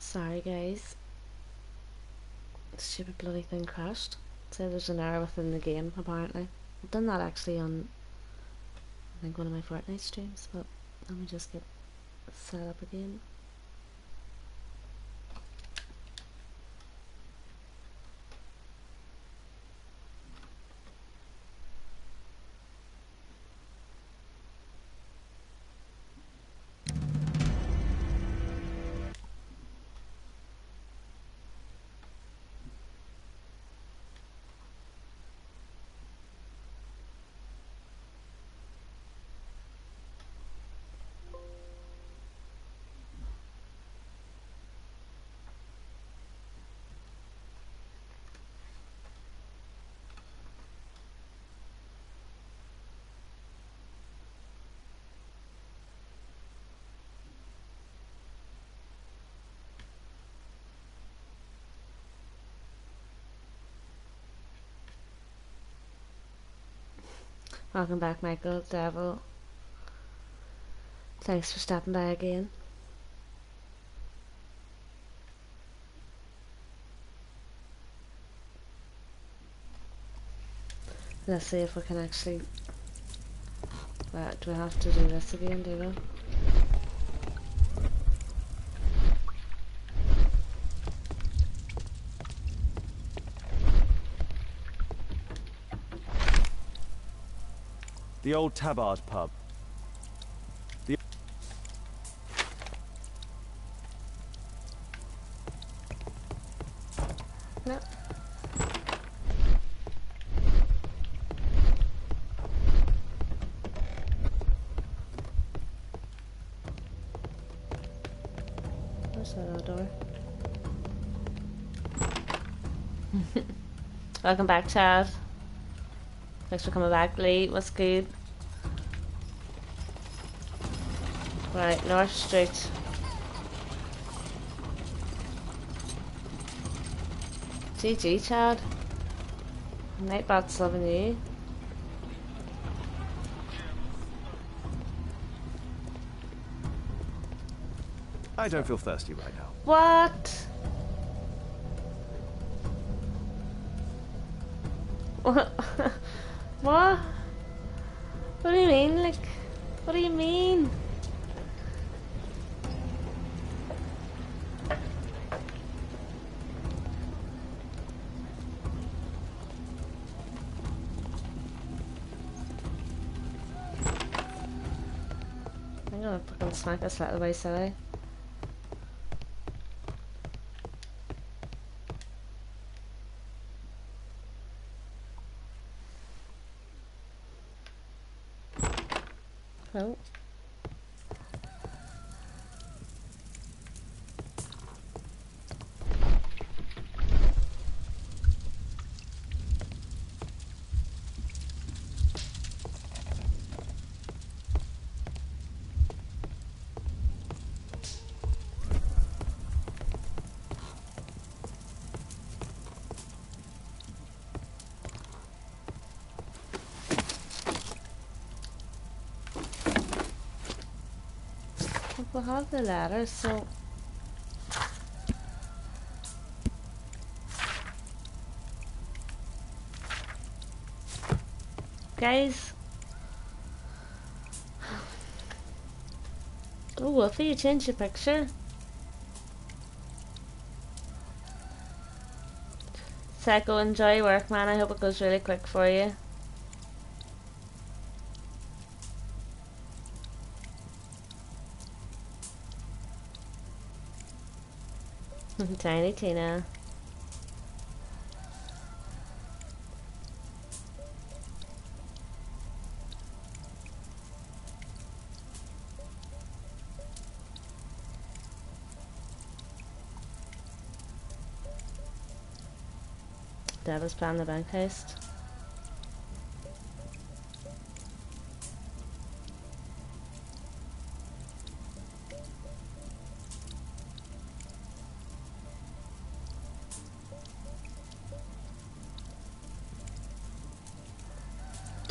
Sorry guys, the stupid bloody thing crashed. It said there's an error within the game apparently. I've done that actually on I think one of my Fortnite streams, but let me just get set up again. Welcome back, Michael Devil. Thanks for stopping by again. Let's see if we can actually... do we have to do this again, do we? The old Tabard pub. No. Where's that other door? Welcome back, Chad. Thanks for coming back, Lee. What's good? Right, North Street. GG, Chad. Nightbot's loving you. I don't feel thirsty right now. What? What? What? What do you mean? Like, what do you mean? I'm gonna fucking smack this out of the way, silly. Oh. We'll have the ladder, so... Guys... Oh, Wolfie, you changed your picture. Psycho, enjoy your work, man. I hope it goes really quick for you. Tiny Tina. Devil's plan the bank heist.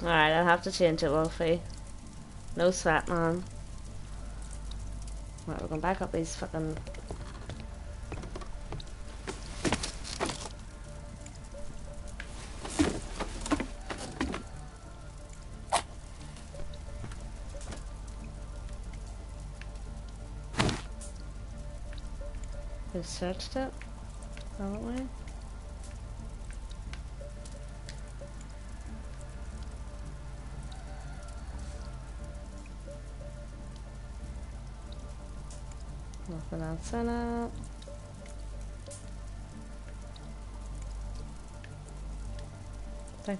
Alright, I'll have to change it, Wolfie. No sweat, man. Right, we're going back up these fucking We've searched it, haven't we? Nothing else in it. There.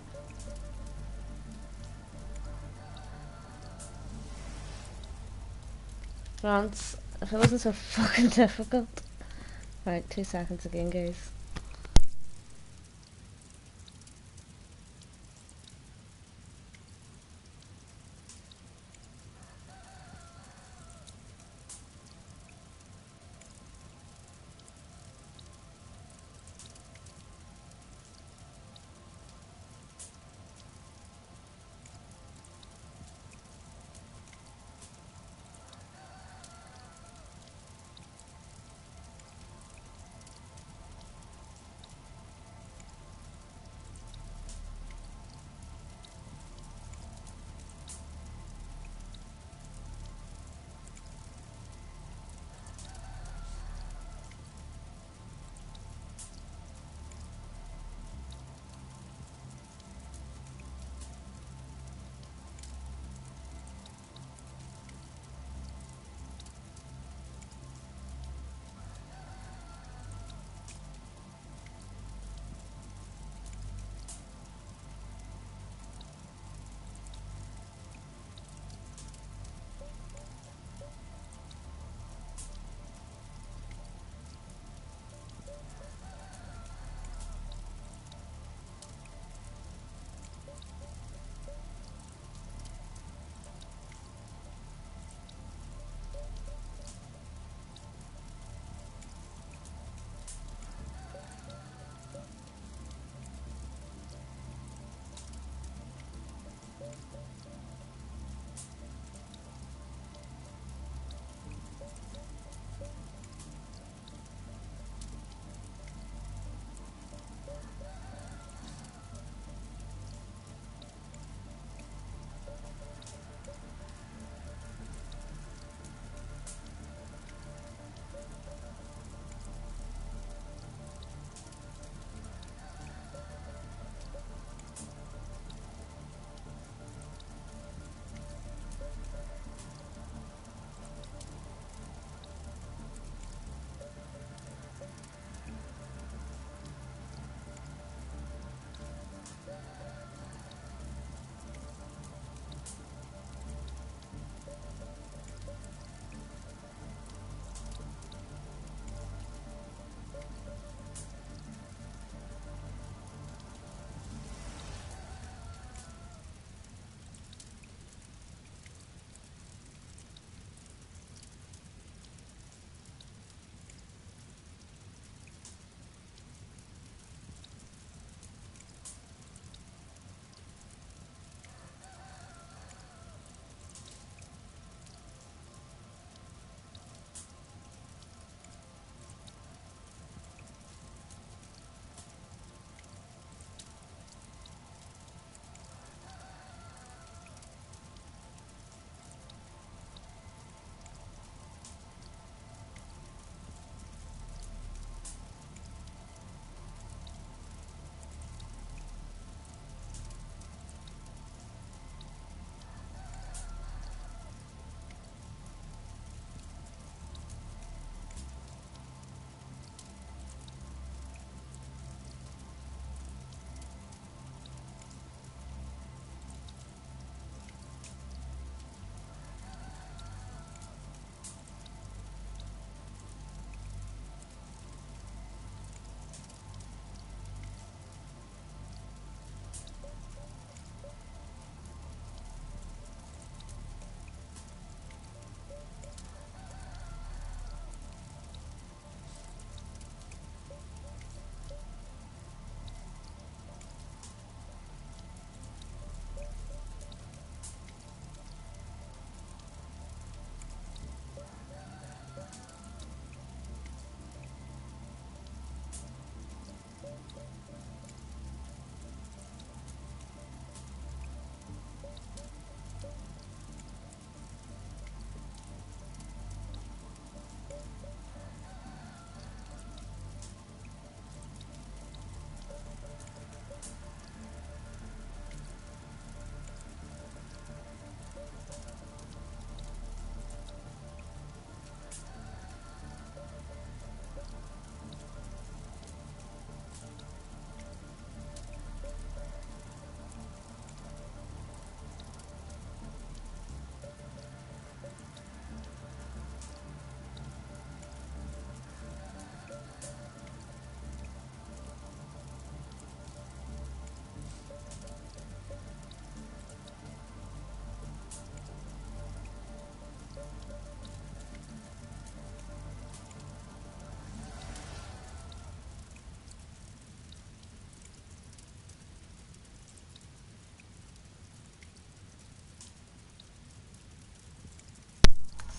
Once, if it wasn't so fucking difficult. Right, 2 seconds again, guys.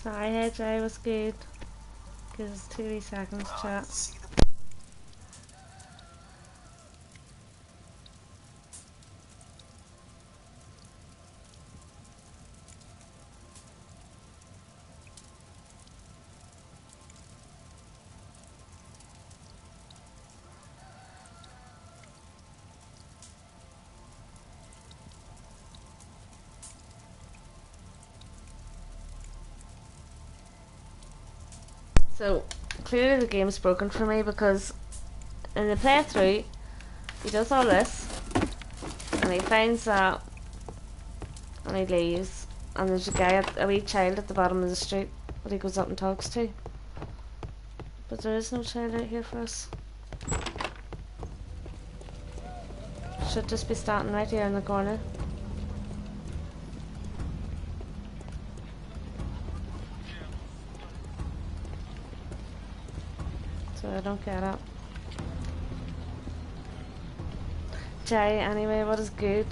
Sorry, AJ was good. Gives us 2 wee seconds chat. So, clearly the game's broken for me because in the playthrough, he does all this, and he finds that, and he leaves, and there's a wee child at the bottom of the street that he goes up and talks to. But there is no child out here for us. Should just be standing right here in the corner. So I don't get it. Jay, anyway, what is good?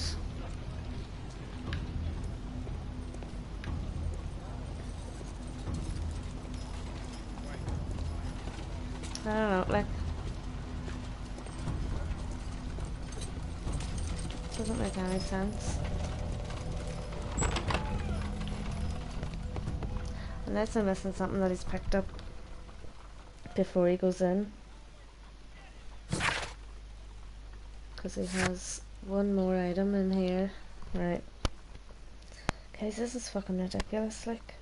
I don't know, like, doesn't make any sense. Unless I'm missing something that he's picked up before he goes in. Because he has one more item in here. Right. Guys, this is fucking ridiculous, like.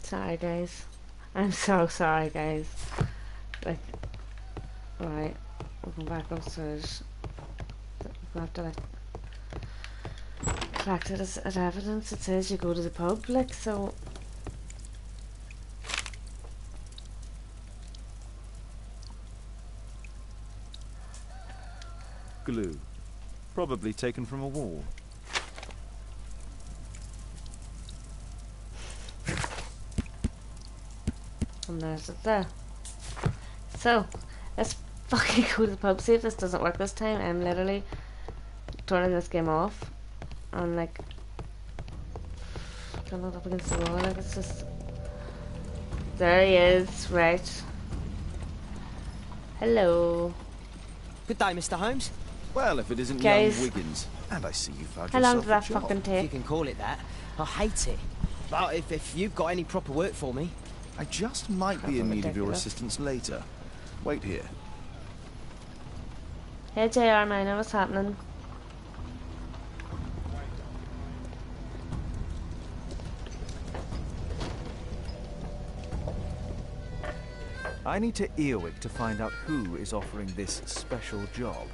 Sorry, guys. I'm so sorry, guys. Like, right, we'll go back upstairs. We'll have to like collect it as evidence. It says you go to the pub, like, so. Glue. Probably taken from a wall. And there's it there. So, let's fucking go to the pub. See if this doesn't work this time. I'm literally turning this game off. And like, going up against the wall. Like, it's just. There he is, right. Hello. Good day, Mr. Holmes. Well, if it isn't Guys. young Wiggins. And I see you found How long yourself did that a job. fucking If you take? can call it that. I hate it. But if you've got any proper work for me... I just might be in Fucking need of your ridiculous. assistance later. Wait here. Hey JR, man, what's happening? I need to earwig to find out who is offering this special job.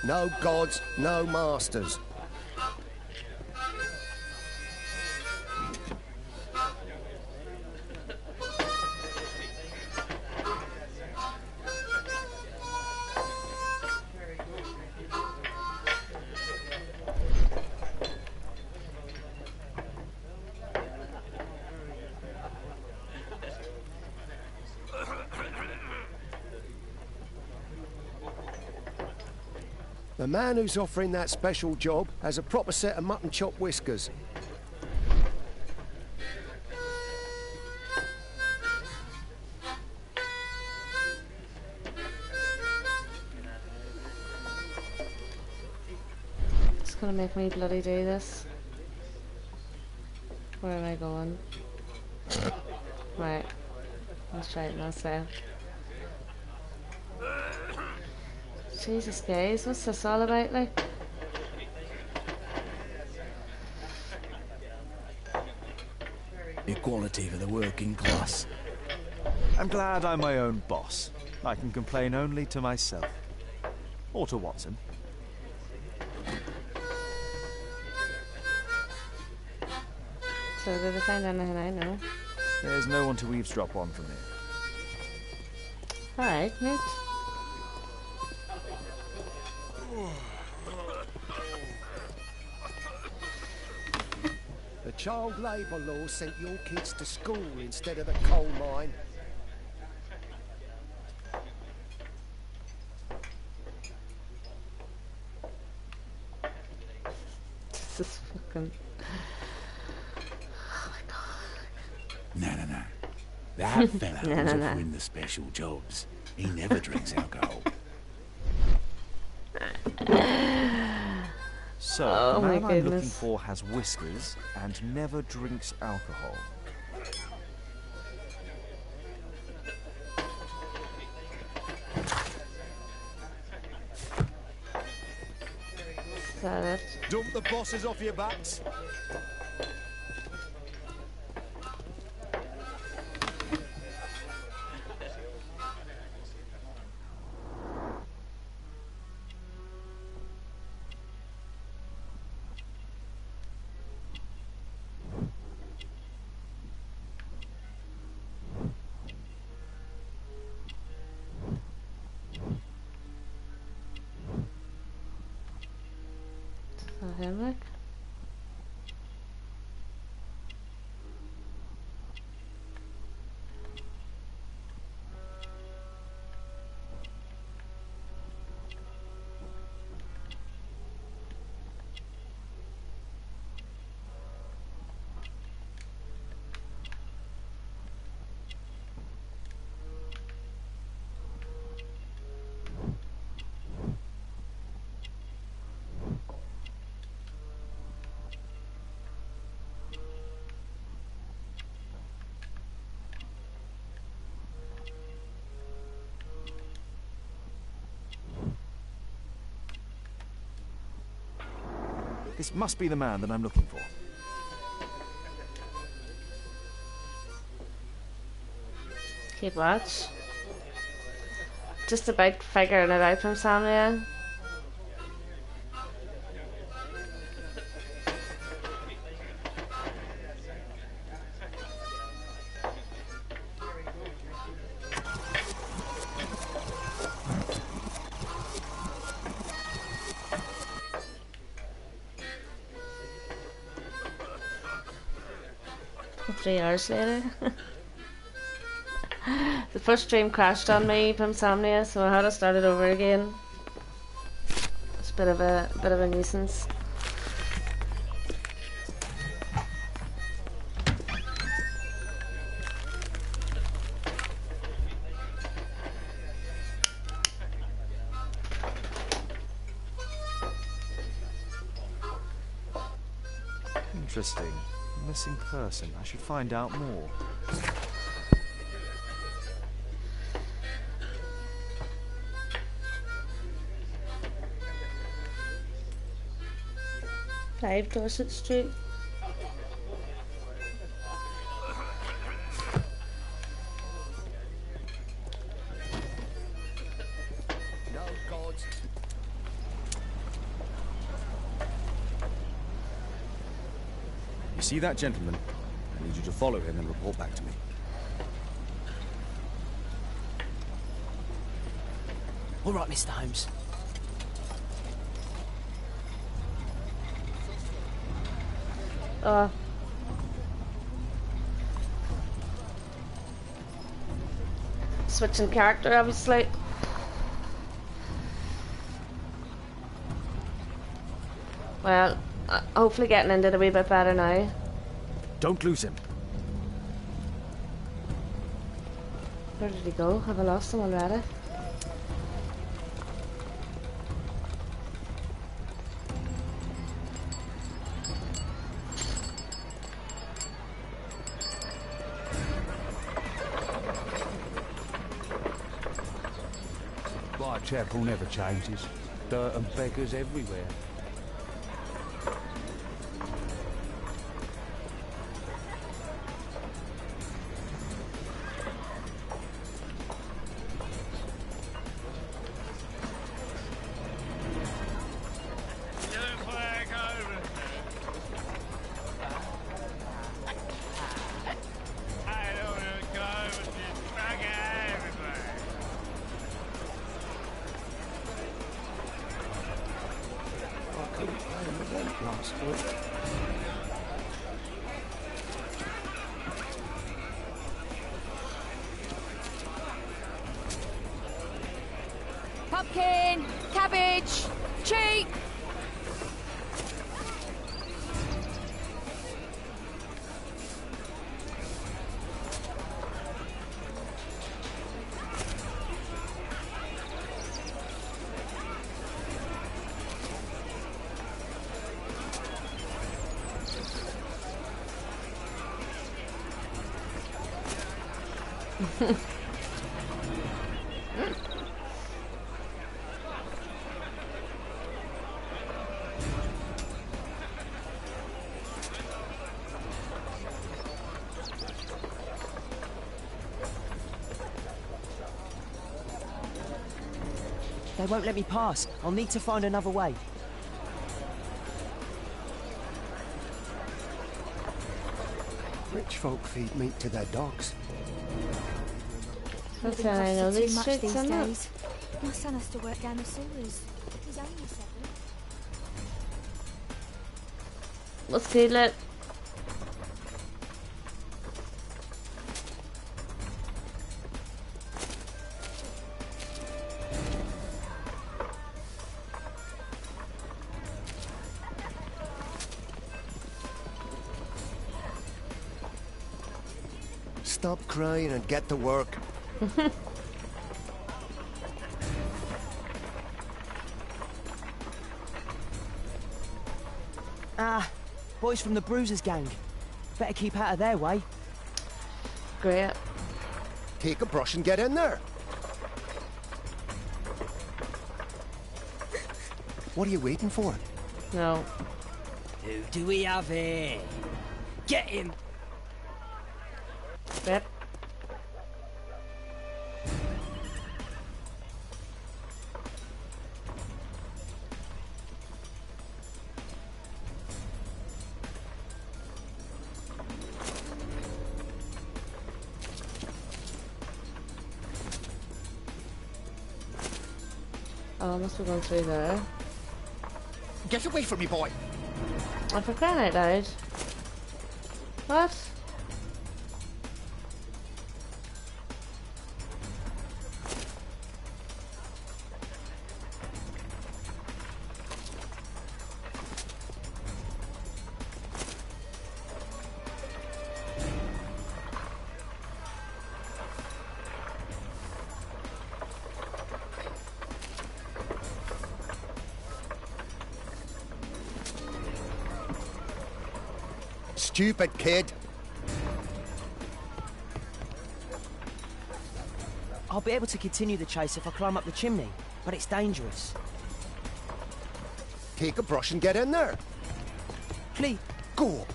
No gods, no masters. The man who's offering that special job has a proper set of mutton chop whiskers. It's gonna make me bloody do this. Where am I going? Right. Let's try it myself. Jesus, guys, what's this all about, like? Equality for the working class. I'm glad I'm my own boss. I can complain only to myself. Or to Watson. So did I find anything I know? There's no one to eavesdrop on from here. Alright, mate. The child labour law sent your kids to school instead of the coal mine. This is fucking... No. That fella No, who's no, no. offering the special jobs, he never drinks alcohol. So, Oh the my man I'm looking goodness. for has whiskers and never drinks alcohol. Is that it? Dump the bosses off your backs. Is that him, like? This must be the man that I'm looking for. Keep watch. Just about figuring it out from Samia. Three hours later. The first stream crashed on me from Samnia, so I had to start it over again. It's a bit of a nuisance. Interesting. Missing person. I should find out more. Five Dorset Street. No gods. You see that gentleman? I need you to follow him and report back to me. All right, Mr. Holmes. Switching character, obviously. Well, hopefully getting into it a wee bit better now. Don't lose him. Where did he go? Have I lost him already? Whitechapel never changes. Dirt and beggars everywhere. Pumpkin, cabbage, cheek. They won't let me pass. I'll need to find another way. Rich folk feed meat to their dogs. That's how I know these streets, isn't it? Days. My son has to work down the sewers. He's only 7. Let's do it. Stop crying and get to work. Ah, boys from the Bruisers gang. Better keep out of their way. Great. Take a brush and get in there. What are you waiting for? No. Who do we have here? Get him! Yep. Oh, I must be going through there. Get away from me, boy! Oh, for crying out loud. What? Stupid kid! I'll be able to continue the chase if I climb up the chimney, but it's dangerous. Take a brush and get in there. Please. Go!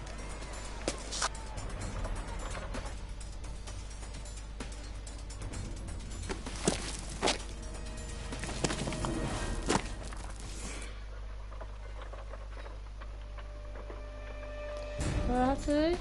What do I have to do?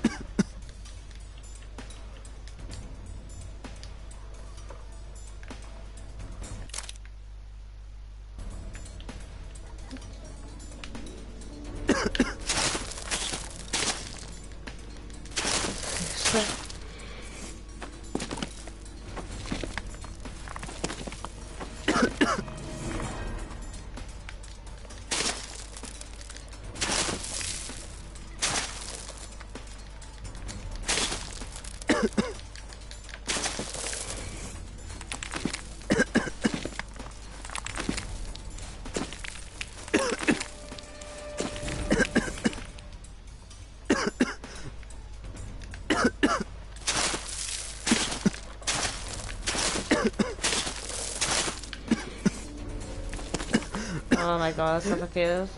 Oh my god, that's complicated.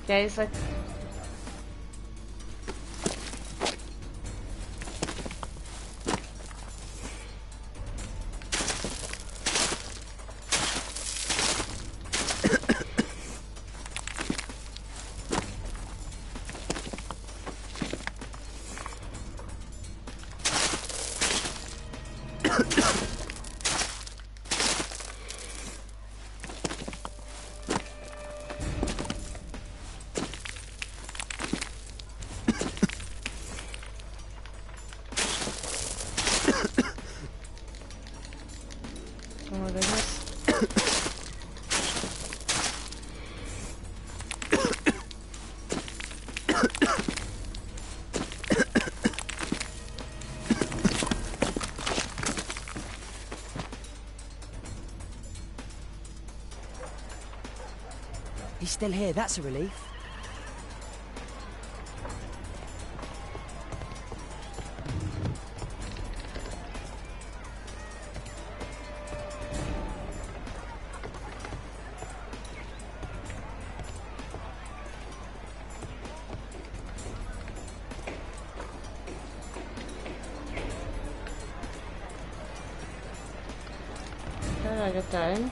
Guys, like... Oh my goodness. He's still here, that's a relief. How do I get down?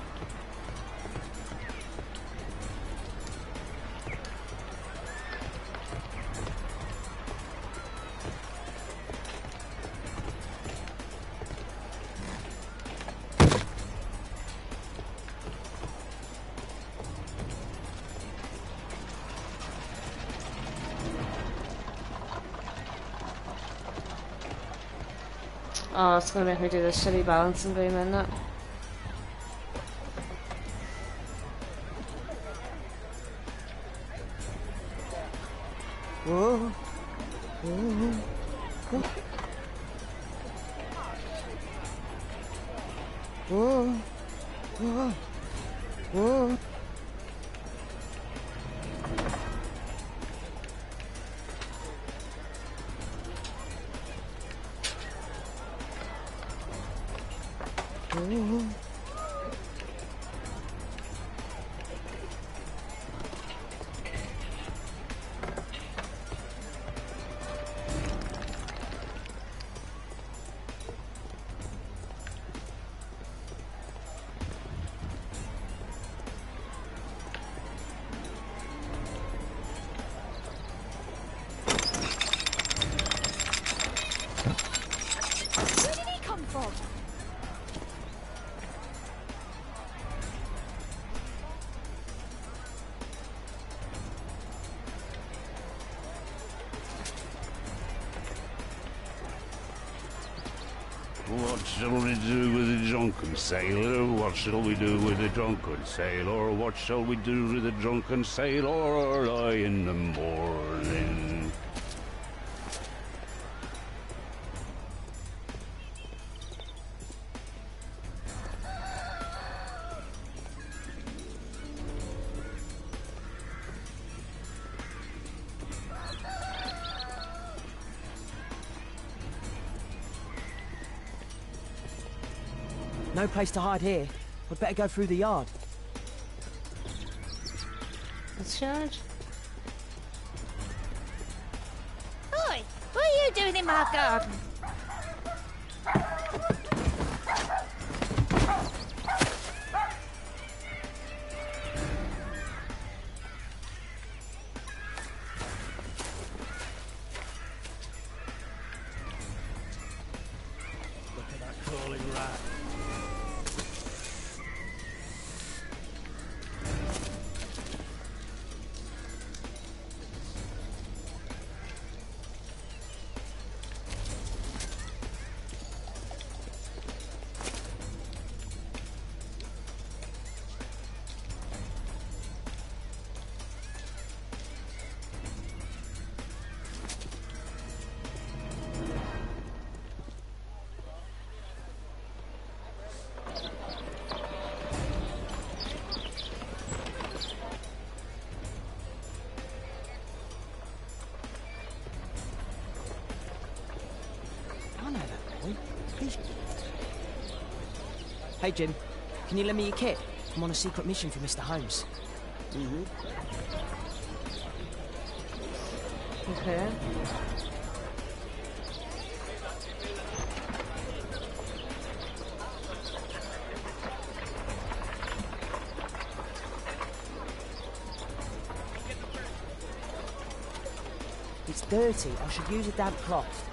Oh, it's gonna make me do this shitty balancing game, isn't it? Whoa. Whoa. Whoa. Whoa. Whoa. Whoa. What shall we do with the drunken sailor? What shall we do with the drunken sailor? What shall we do with the drunken sailor early in the morning? No place to hide here. We'd better go through the yard. It's charge. Oi! What are you doing in my garden? Look at that crawling rat. I know that boy. Hey, Jim. Can you lend me your kit? I'm on a secret mission for Mr. Holmes. Okay. It's dirty. I should use a damp cloth.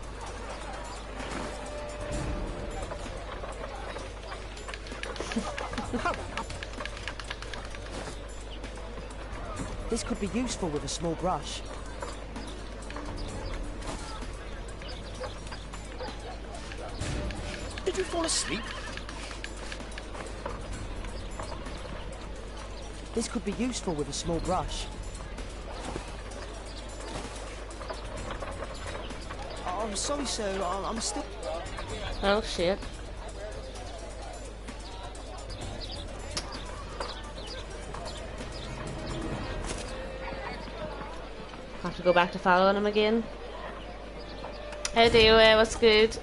This could be useful with a small brush. Did you fall asleep? This could be useful with a small brush. Oh, I'm sorry, sir. I'm still... Oh shit. Have to go back to following him again. How do you, what's good?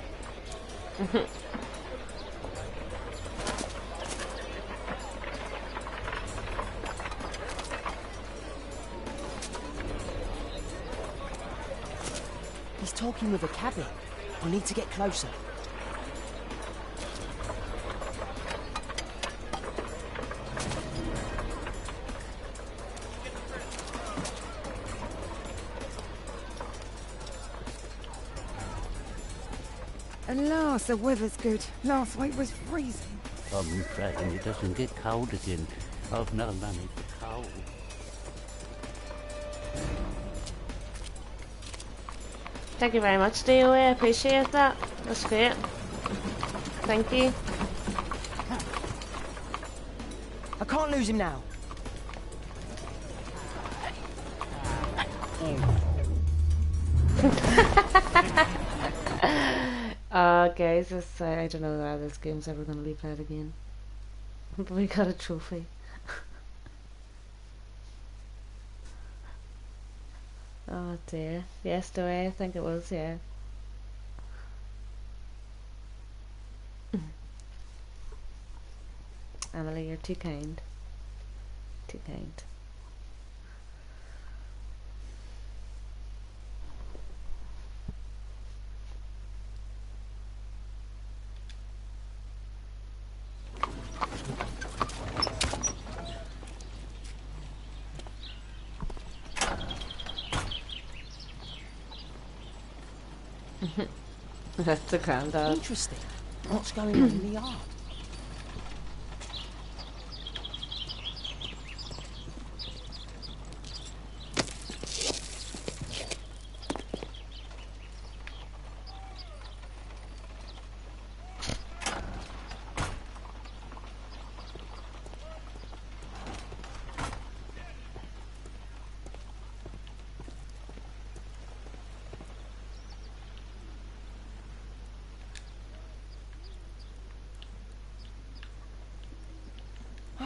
He's talking with a cabbie. I need to get closer. At last, the weather's good. Last week was freezing. I'm praying it doesn't get cold again. I've no money for coal. Thank you very much, DOA. I appreciate that. That's great. Thank you. I can't lose him now. Guys, I don't know how this game's ever going to be played again. But we got a trophy. Oh dear. Yes, DOA, I think it was, yeah. Emily, you're too kind. Too kind. That's a granddad. Interesting. What's going on in the yard?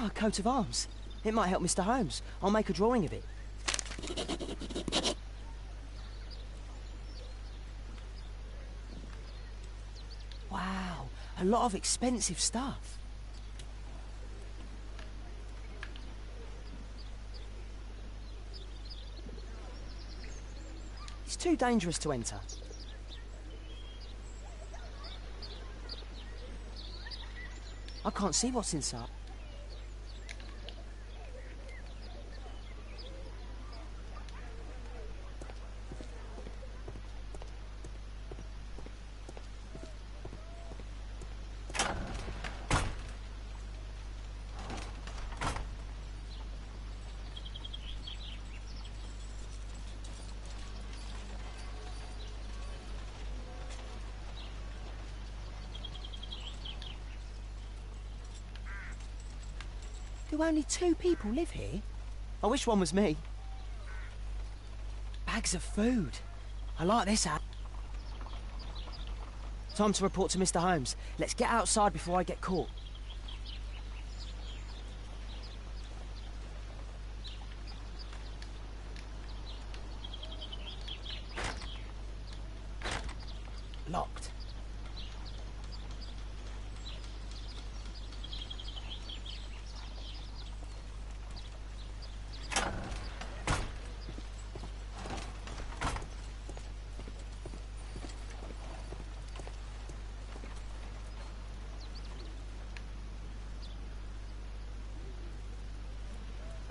Oh, a coat of arms. It might help Mr. Holmes. I'll make a drawing of it. Wow, a lot of expensive stuff. It's too dangerous to enter. I can't see what's inside. Do only 2 people live here? I wish one was me. Bags of food. I like this hat. Time to report to Mr. Holmes. Let's get outside before I get caught. Locked.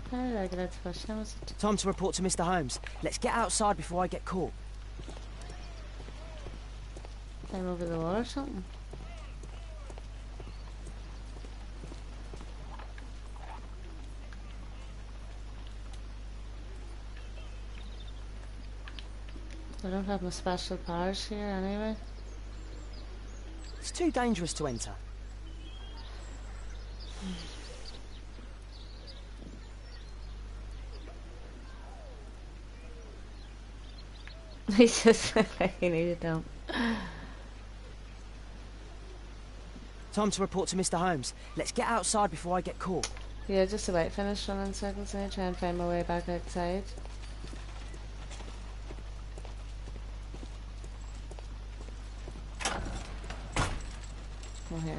How did I get out the first time? Was it? Time to report to Mr. Holmes. Let's get outside before I get caught. Climb over the wall or something? I don't have my special powers here anyway. It's too dangerous to enter. He's just like he needed them. Time to report to Mr. Holmes. Let's get outside before I get caught. Yeah, just about finished running circles now, try and find my way back outside. Oh, here.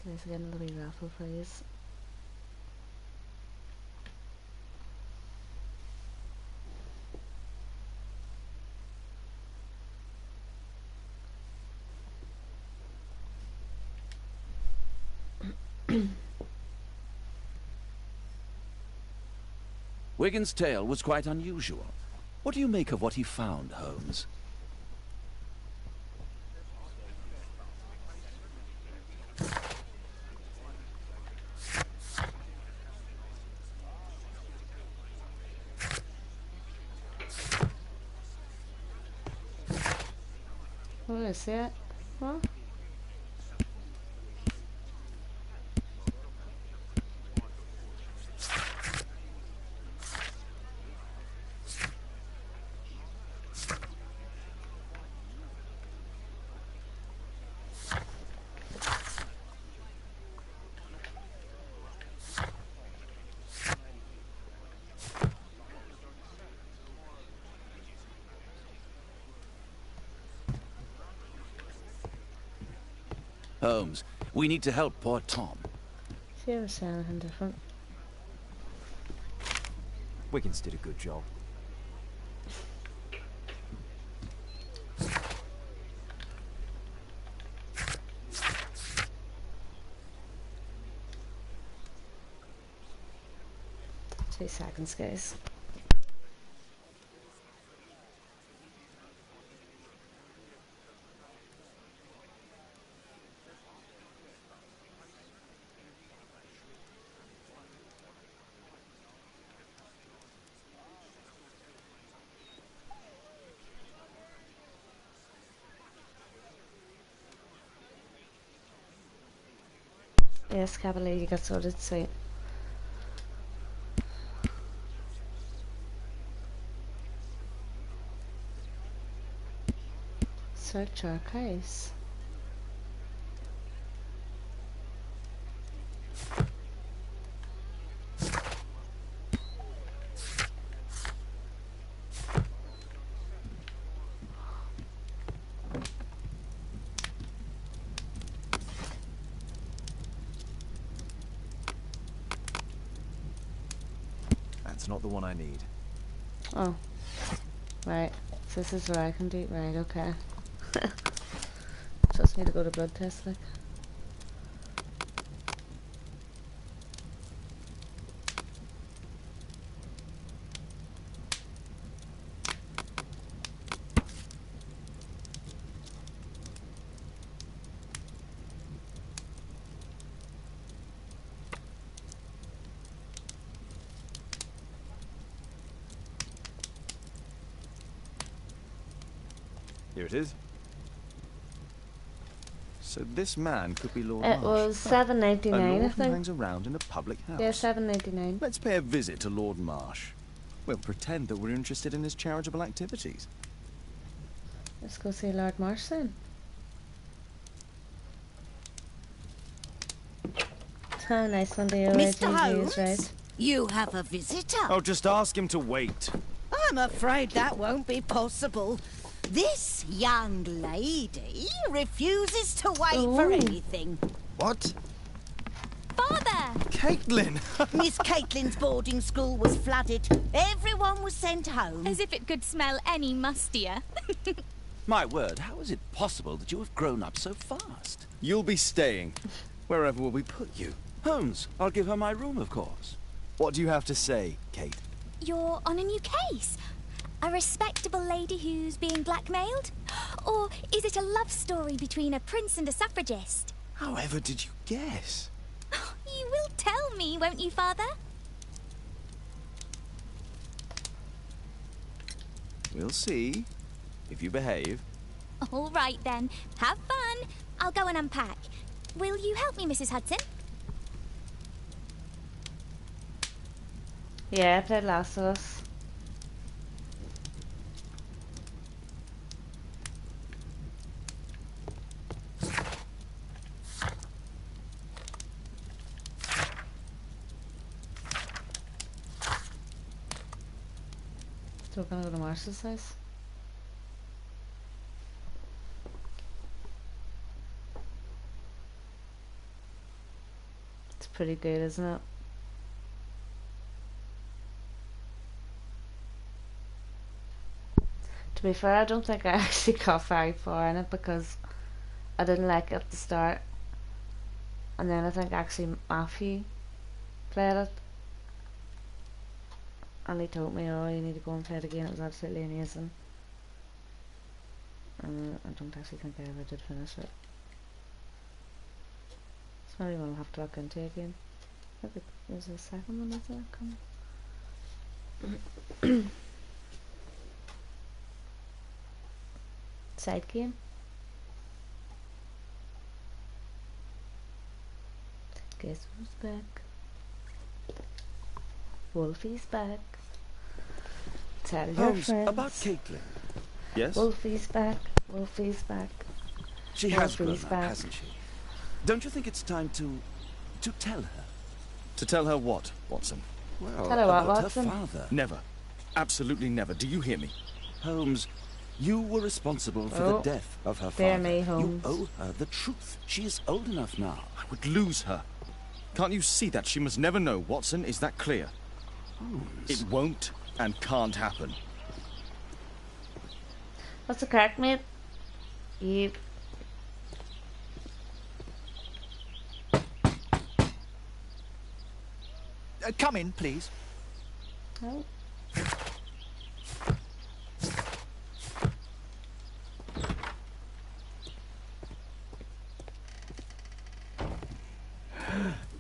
Can I get another wee raffle, please? Wigan's tale was quite unusual. What do you make of what he found, Holmes? What is it? What? Holmes, we need to help poor Tom. See if I say anything different. Wiggins did a good job. Two seconds, guys. Yes, can't believe you got sorted, sweet. Search archives. That's not the one I need. Oh. Right. So this is where I can do. Right, okay. Just need to go to blood test, like. Here it is. So this man could be Lord It Marsh. was $7.99, A I lord who think. hangs around in a public house. Yeah, $7.99. Let's pay a visit to Lord Marsh. We'll pretend that we're interested in his charitable activities. Let's go see Lord Marsh then. Oh, nice one, dear. Mr. Holmes, right. you have a visitor. Oh, just ask him to wait. I'm afraid that won't be possible. This young lady refuses to wait for anything. What? Father! Caitlin! Miss Caitlin's boarding school was flooded. Everyone was sent home. As if it could smell any mustier. My word, how is it possible that you have grown up so fast? You'll be staying. Wherever will we put you? Holmes, I'll give her my room, of course. What do you have to say, Kate? You're on a new case. A respectable lady who's being blackmailed? Or is it a love story between a prince and a suffragist? However did you guess? You will tell me, won't you, Father? We'll see. If you behave. All right, then. Have fun. I'll go and unpack. Will you help me, Mrs. Hudson? Yeah, I played Last of Us. So we're gonna go to Marshall's house. It's pretty good, isn't it? To be fair, I don't think I actually got very far in it because I didn't like it at the start, and then I think actually Matthew played it and he told me, oh, you need to go and play it again. It was absolutely amazing. I don't actually think I ever did finish it. It's maybe one I'll have to look into again. Maybe there's a second one, is there coming? Side game. Guess who's back? Wolfie's back. Tell your Holmes, friends. about Caitlin. Yes? Wolfie's back. Wolfie's back. She has grown Wolfie's up, back. hasn't she? Don't you think it's time to tell her? To tell her what, Watson? Well, Tell her what, about Watson? her father. Never. Absolutely never. Do you hear me? Holmes, you were responsible for Oh, the death of her dear father. me, You Holmes. owe her the truth. She is old enough now. I would lose her. Can't you see that? She must never know, Watson. Is that clear? Holmes. It won't and can't happen. What's the crack, mate? You. Come in, please. Oh.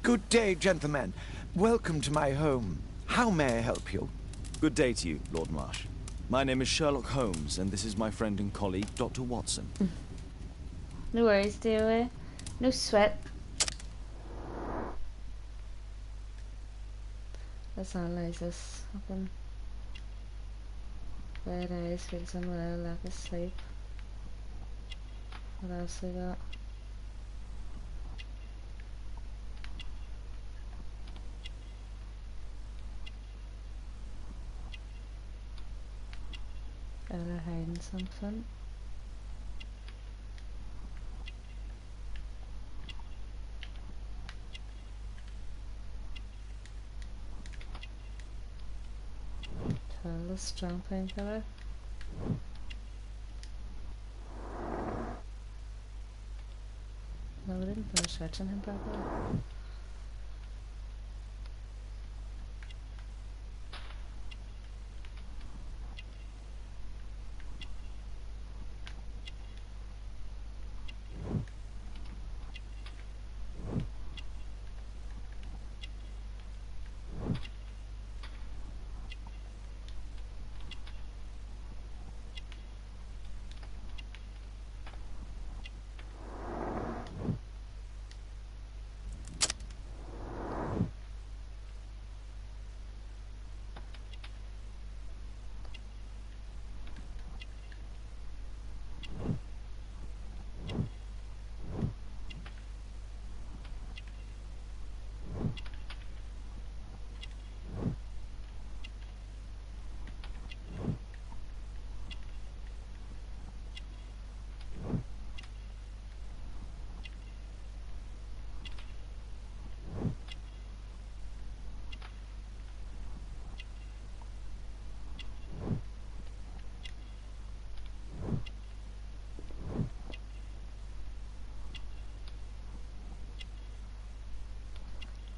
Good day, gentlemen. Welcome to my home. How may I help you? Good day to you, Lord Marsh. My name is Sherlock Holmes, and this is my friend and colleague, Dr. Watson. No worries, dear. No sweat. Let's analyze this. Open. Red eyes, feels unwell, lack of sleep. What else we got? They're hiding something. Tell the strong painkiller. No, we didn't finish searching him properly.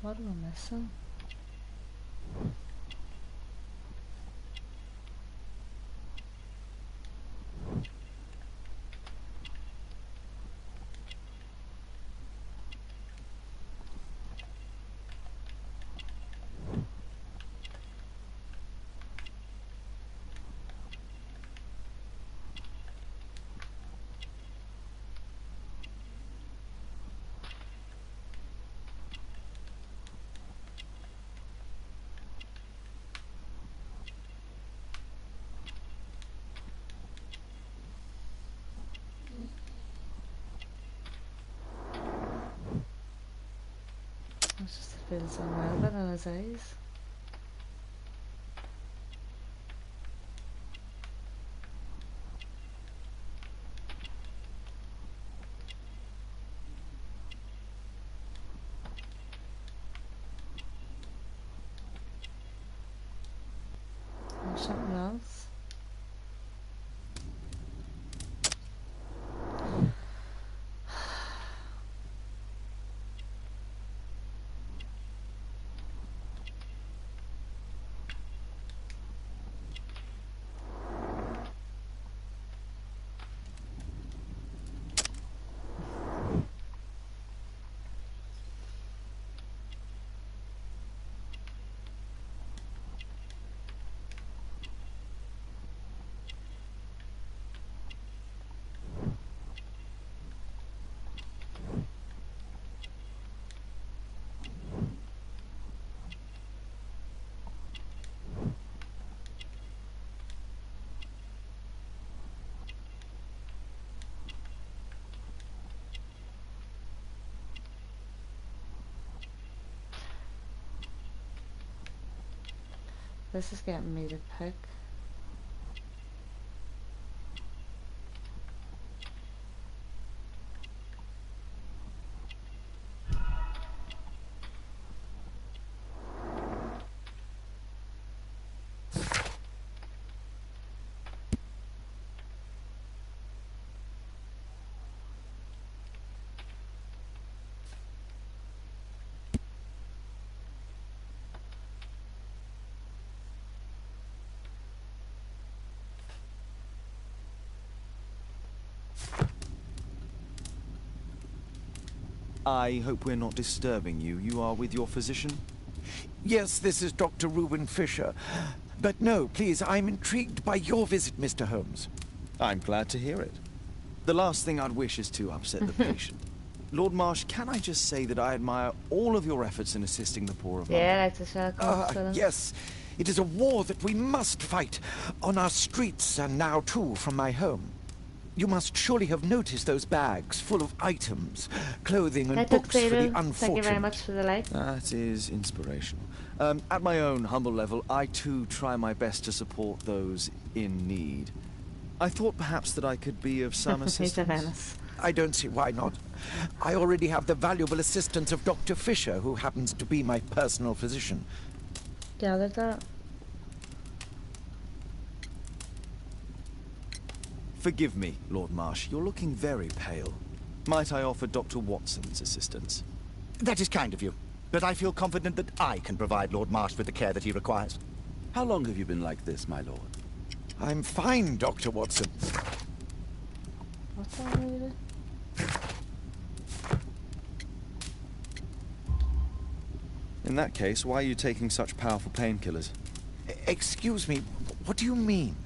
What am I missing? It's just it feels unwell, but in his eyes. Or something else. This is getting me to pick. I hope we're not disturbing you. You are with your physician? Yes, this is Dr. Reuben Fisher. But no, please, I'm intrigued by your visit, Mr. Holmes. I'm glad to hear it. The last thing I'd wish is to upset the patient. Lord Marsh, can I just say that I admire all of your efforts in assisting the poor of Yeah, London? like the Sherlock Holmes villain. Yes, it is a war that we must fight, on our streets and now too from my home. You must surely have noticed those bags full of items, clothing and books for the unfortunate. Thank you very much for the like. That is inspirational. At my own humble level, I too try my best to support those in need. I thought perhaps that I could be of some He's a assistance. menace. I don't see why not. I already have the valuable assistance of Dr. Fisher, who happens to be my personal physician. Gathered that. Forgive me, Lord Marsh. You're looking very pale. Might I offer Dr. Watson's assistance? That is kind of you, but I feel confident that I can provide Lord Marsh with the care that he requires. How long have you been like this, my lord? I'm fine, Dr. Watson. What's that really? In that case, why are you taking such powerful painkillers? Excuse me, what do you mean?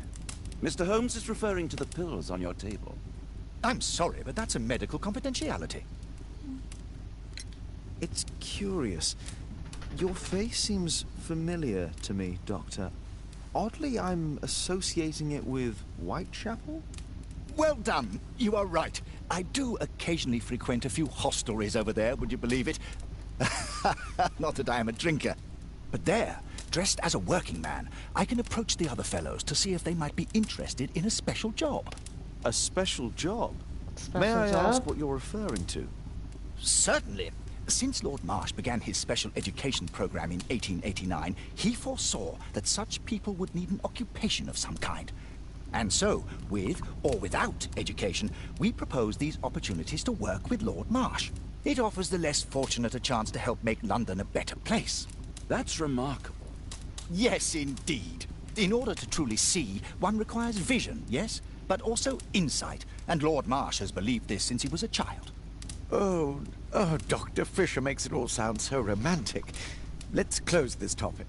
Mr. Holmes is referring to the pills on your table. I'm sorry, but that's a medical confidentiality. It's curious. Your face seems familiar to me, Doctor. Oddly, I'm associating it with Whitechapel? Well done. You are right. I do occasionally frequent a few hostelries over there, would you believe it? Not that I am a drinker. But there, dressed as a working man, I can approach the other fellows to see if they might be interested in a special job. A special job? Special May I job? ask what you're referring to? Certainly. Since Lord Marsh began his special education program in 1889, he foresaw that such people would need an occupation of some kind. And so, with or without education, we propose these opportunities to work with Lord Marsh. It offers the less fortunate a chance to help make London a better place. That's remarkable. Yes, indeed. In order to truly see, one requires vision, yes, but also insight. And Lord Marsh has believed this since he was a child. Oh, Dr. Fisher makes it all sound so romantic. Let's close this topic.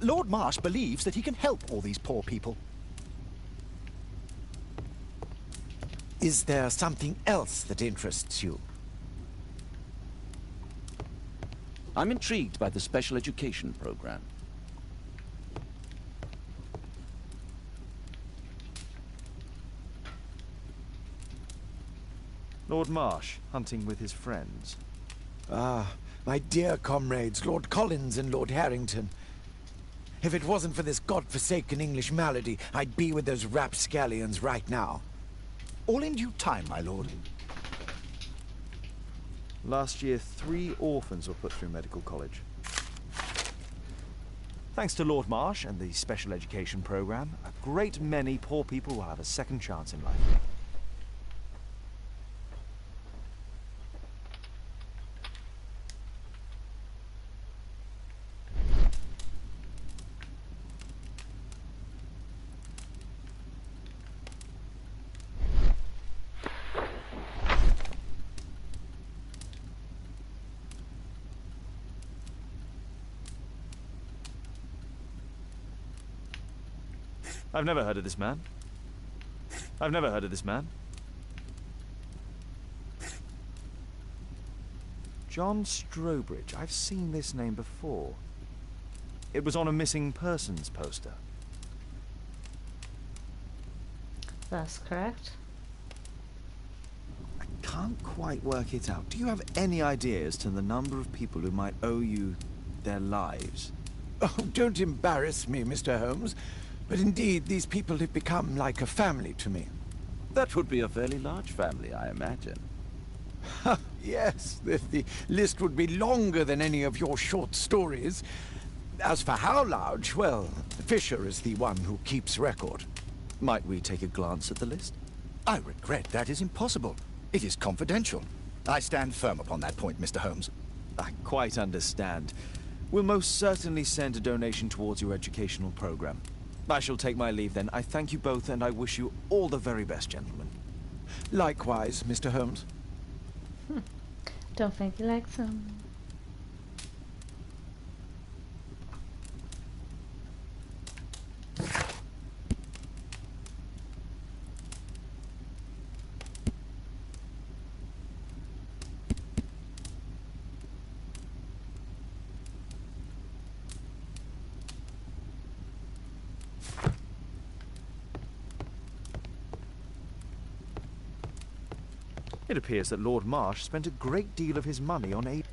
Lord Marsh believes that he can help all these poor people. Is there something else that interests you? I'm intrigued by the special education program. Lord Marsh, hunting with his friends. Ah, my dear comrades, Lord Collins and Lord Harrington. If it wasn't for this godforsaken English malady, I'd be with those rapscallions right now. All in due time, my lord. Last year, 3 orphans were put through medical college. Thanks to Lord Marsh and the special education program, a great many poor people will have a second chance in life. I've never heard of this man. I've never heard of this man. John Strobridge. I've seen this name before. It was on a missing persons poster. That's correct. I can't quite work it out. Do you have any idea as to the number of people who might owe you their lives? Oh, don't embarrass me, Mr. Holmes. But indeed, these people have become like a family to me. That would be a fairly large family, I imagine. Yes, the list would be longer than any of your short stories. As for how large, well, Fisher is the one who keeps record. Might we take a glance at the list? I regret that is impossible. It is confidential. I stand firm upon that point, Mr. Holmes. I quite understand. We'll most certainly send a donation towards your educational program. I shall take my leave then. I thank you both, and I wish you all the very best, gentlemen. Likewise, Mr. Holmes. Don't think you like some. It appears that Lord Marsh spent a great deal of his money on aid.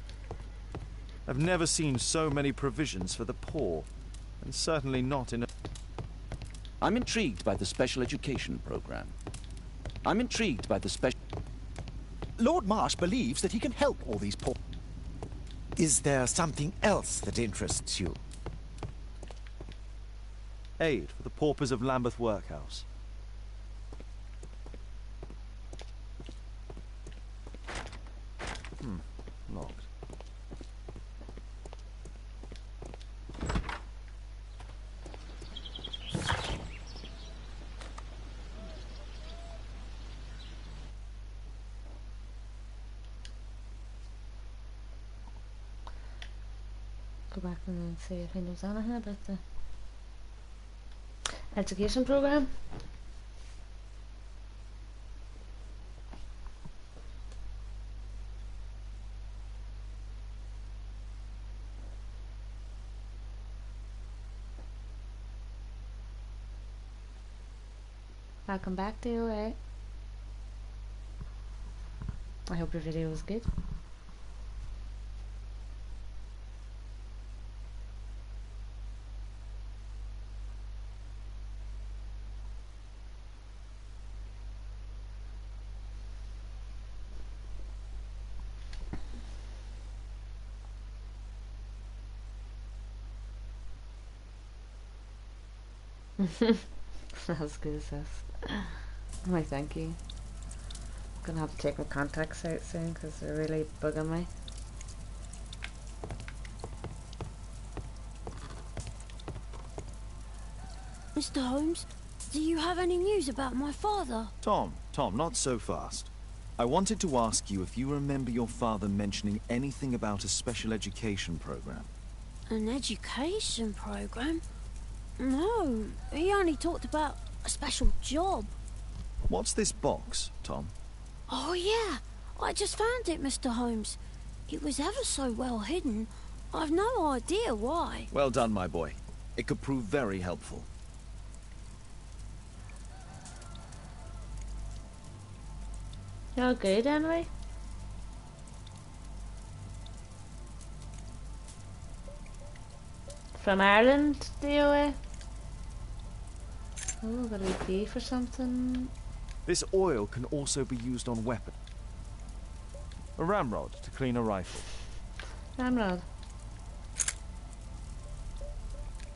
I've never seen so many provisions for the poor, and certainly not in a... I'm intrigued by the special education program. I'm intrigued by the special... Lord Marsh believes that he can help all these poor... Is there something else that interests you? Aid for the paupers of Lambeth Workhouse. Locked. Go back and then see if he knows anything about the education program. Welcome back to you, right? I hope your video was good. That was good as this. Why, thank you. I'm gonna have to take my contacts out soon because they're really bugging me. Mr. Holmes, do you have any news about my father? Tom, not so fast. I wanted to ask you if you remember your father mentioning anything about a special education program. An education program? No, he only talked about a special job. What's this box, Tom? Oh yeah, I just found it, Mr. Holmes. It was ever so well hidden. I've no idea why. Well done, my boy. It could prove very helpful. You're good, anyway. From Ireland, DOA. Oh, gotta be beef or something. This oil can also be used on weapons. A ramrod to clean a rifle. Ramrod.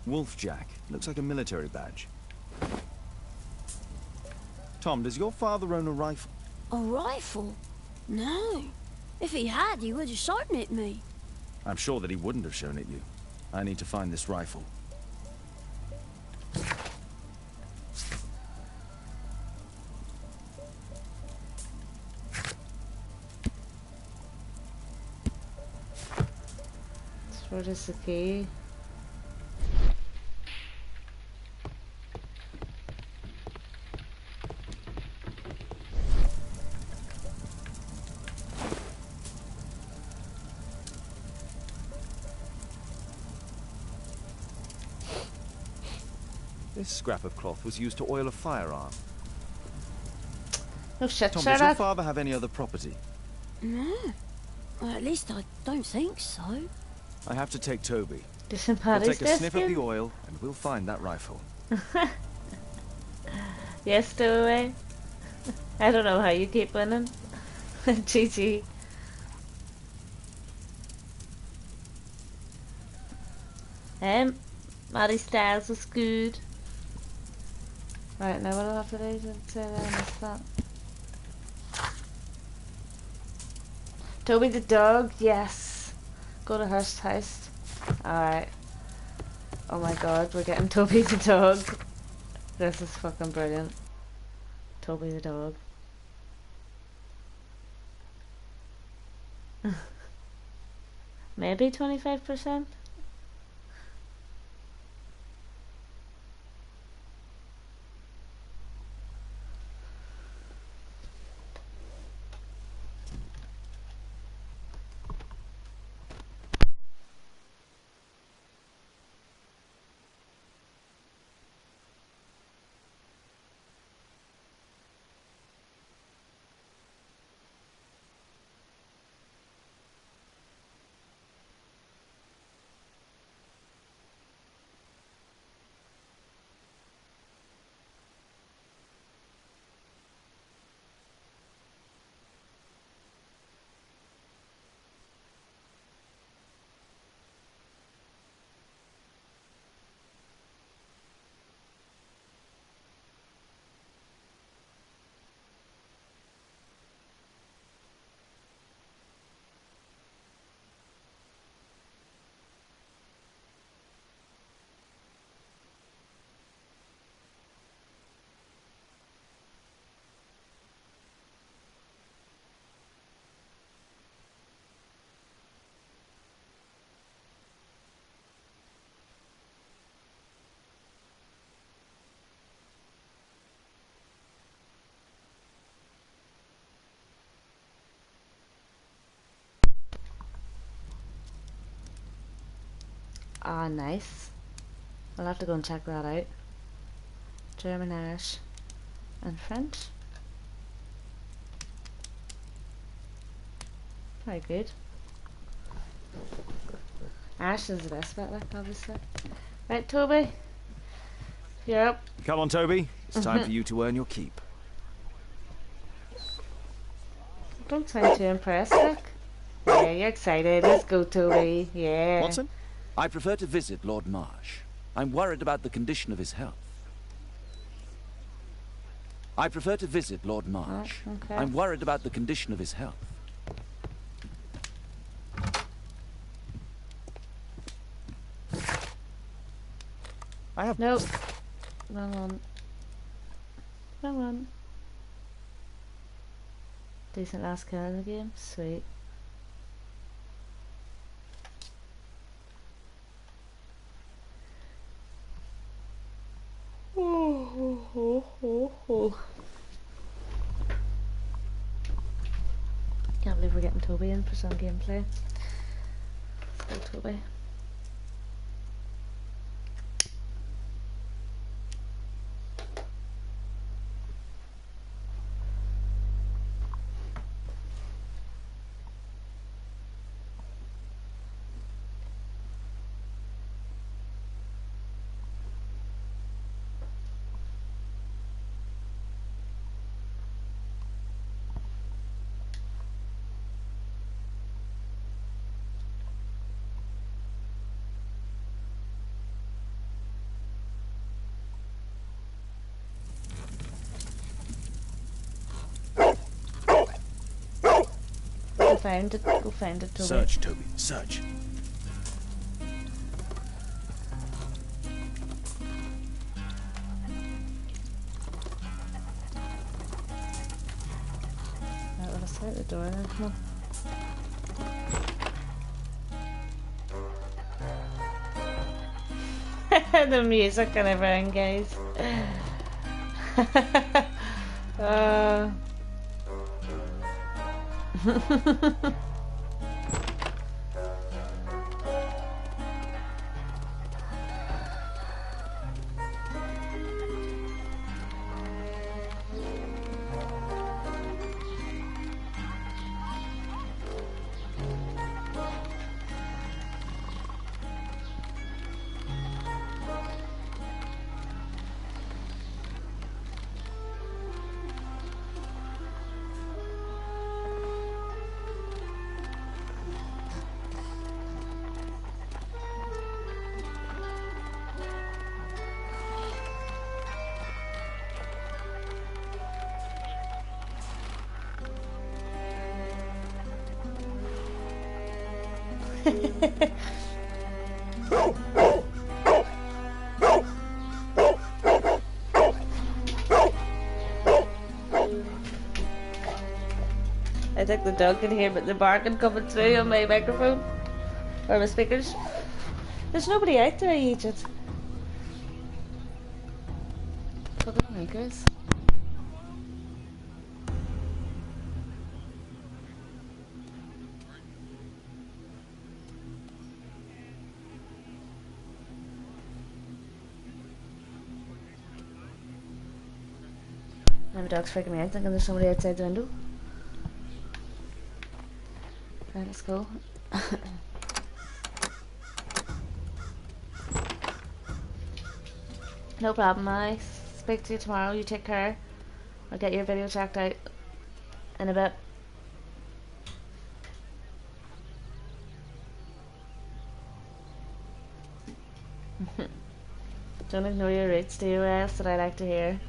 Wolfjack. Looks like a military badge. Tom, does your father own a rifle? A rifle? No. If he had, he would have shown it me. I'm sure that he wouldn't have shown it you. I need to find this rifle. What is the key? This scrap of cloth was used to oil a firearm. Oh shit, Tom, Sherlock. does your father have any other property? No. Well, at least I don't think so. I have to take Toby. We'll We'll take a sniff of the oil, and we'll find that rifle. Yes, DOA. I don't know how you keep winning. GG. Maddie Styles was good. Right, now what do I have to do to say that I missed that? Toby the dog, yes. Go to Hurst house. Alright. Oh my god, we're getting Toby the dog. This is fucking brilliant. Toby the dog. Maybe 25%? Ah, nice. I'll have to go and check that out. German, Irish, and French. Very good. Irish is the best bit, like, obviously. Right, Toby? You're up. Come on, Toby. It's time for you to earn your keep. Don't sound too impressed, like. Yeah, you're excited. Let's go, Toby. Yeah. Watson? I prefer to visit Lord Marsh. I'm worried about the condition of his health. I prefer to visit Lord Marsh. Oh, okay. I'm worried about the condition of his health. I have... Nope. Wrong one. Wrong one. Decent last kill in the game. Sweet. Can't believe we're getting Toby in for some gameplay. Let's go, Toby. Go find it, Toby. Search, Toby, search. Right, well, let's out the door then, come on. The music and everything, guys. I think the dog can hear but the barking coming through on my microphone or my speakers. There's nobody out there, Egypt. Fucking anchors. My dog's freaking me out thinking there's somebody outside the window. Right, let's go. No problem, I speak to you tomorrow. You take care. I'll get your video checked out in a bit. Don't ignore your roots, do you? What else did I like to hear?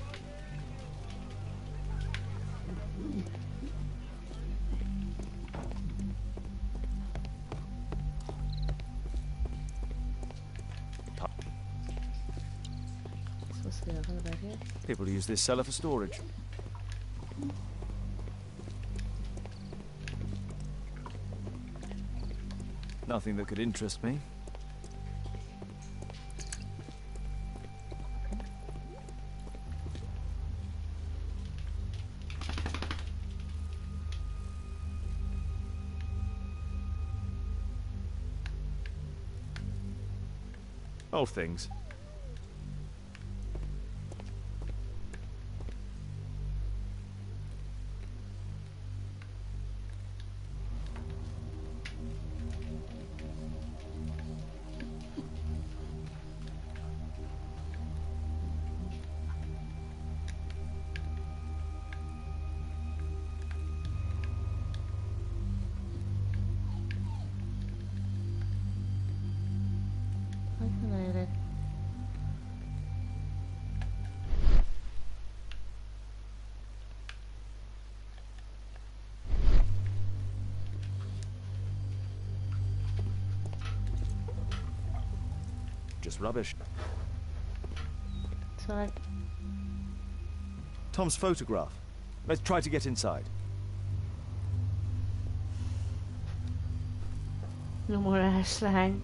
Supposed to be open about here. People use this cellar for storage. Nothing that could interest me. Old things. Just rubbish. Sorry. Tom's photograph. Let's try to get inside. No more Irish slang.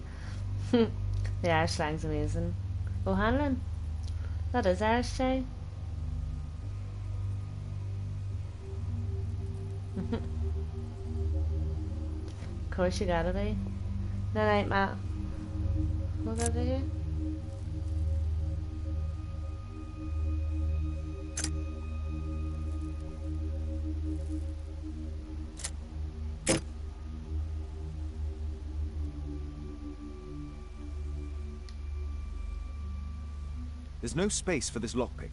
The Irish slang's amazing. O'Hanlon. That is Irish, Jay. Of course you gotta be. That ain't Matt. What over here? There's no space for this lockpick.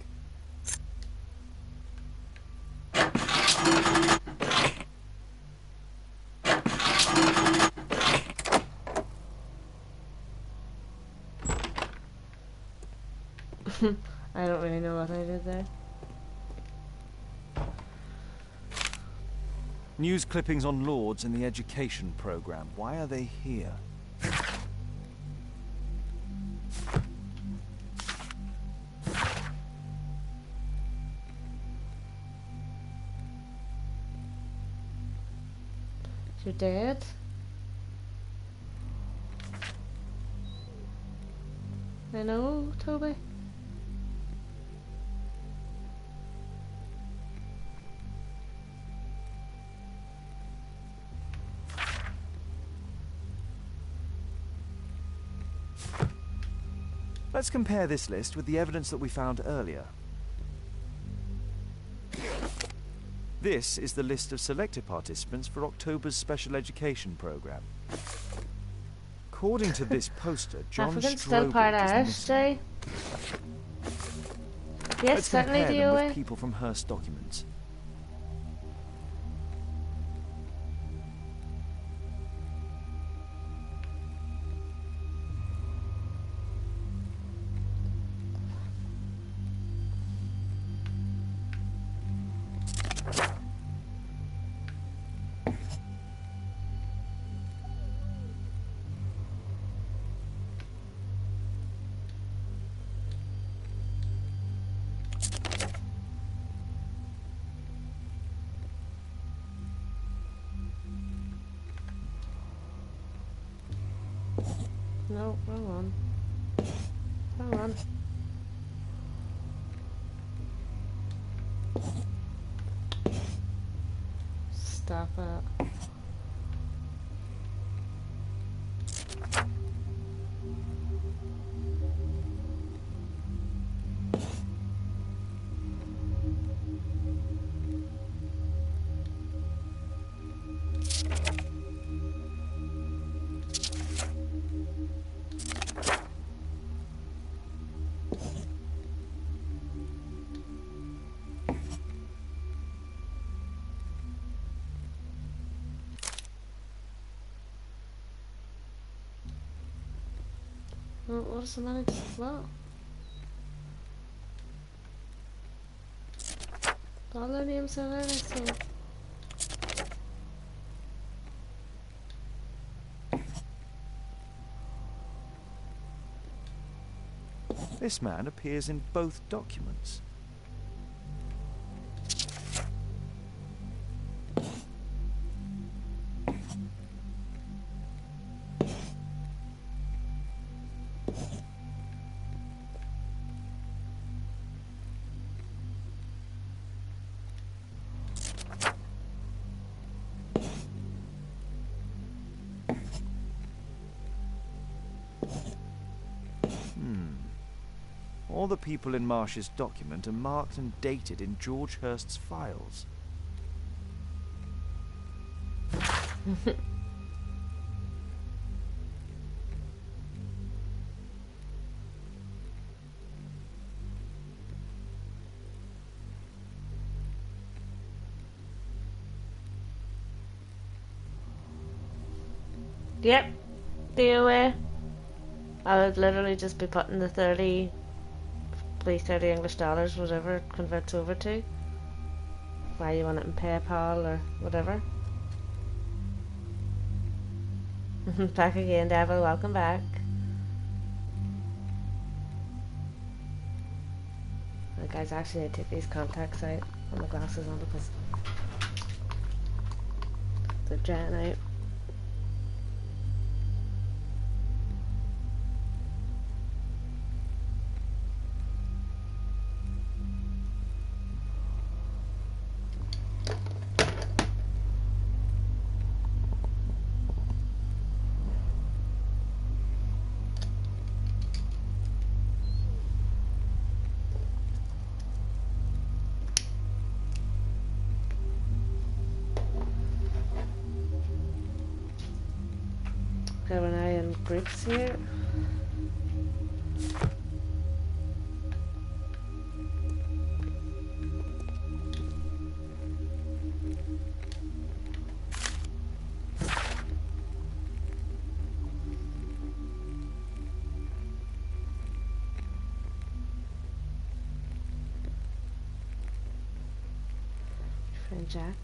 I don't really know what I did there. News clippings on Lords in the education program. Why are they here? You're dead? I know, Toby. Let's compare this list with the evidence that we found earlier. This is the list of selected participants for October's special education program. According to this poster, John African's still part Irish, Jay. Yes, Let's certainly compare them DOA. with people from Hearst documents. No, wrong one. Wrong one. Stop it. What's the money? What? All the names are there, so. This man appears in both documents. All the people in Marsh's document are marked and dated in George Hurst's files. Yep. DOA. I would literally just be putting the 30, please 30 English dollars, whatever it converts over to. Why you want it in PayPal or whatever. Back again, Devil. Welcome back. The guys actually need to take these contacts out and the glasses on because they're drying out. Got an eye on groups here. Friend Jack.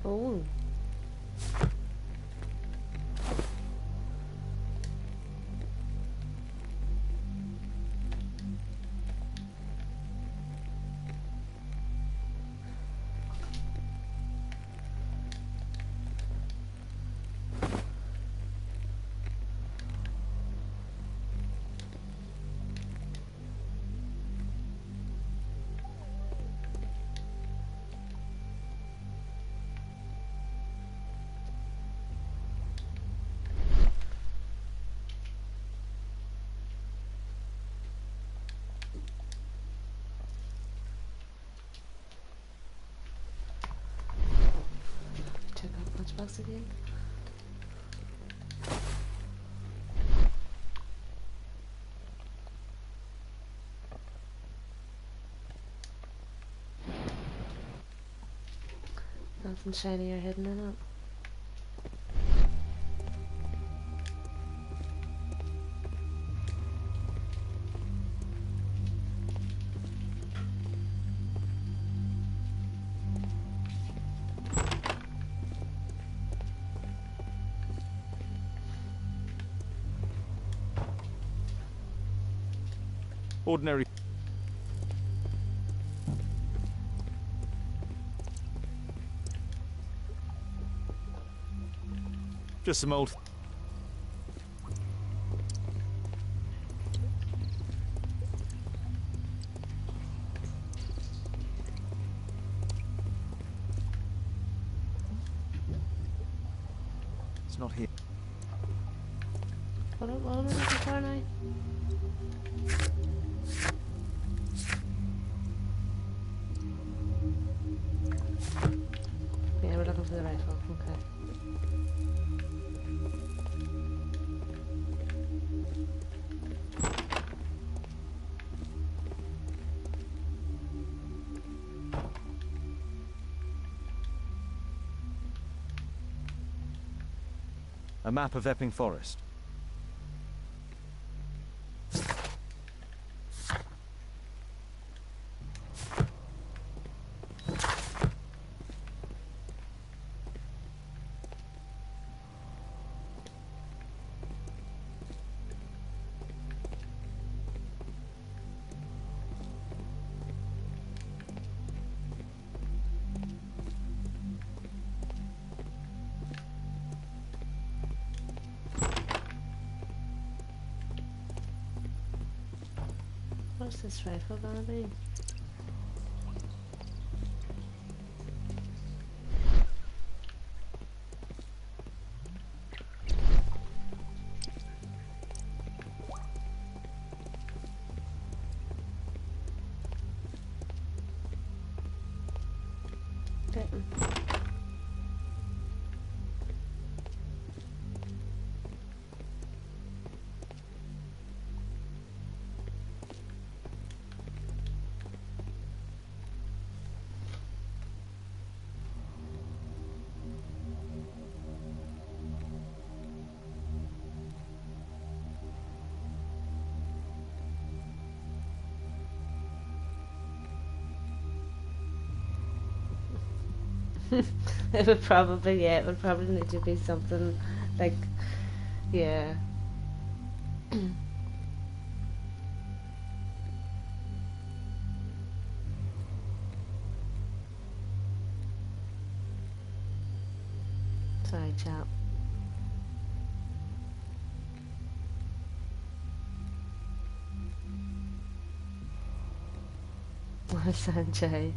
Oh. Check out lunchbox again. Nothing shiny or hidden in it. Ordinary. Just some old. It's not here. What am I looking for now? Yeah, we're looking for the rifle. Okay. A map of Epping Forest. What's this rifle gonna be? Didn't. It would probably, yeah, it would probably need to be something like, yeah. Sorry, chap. Sanjay.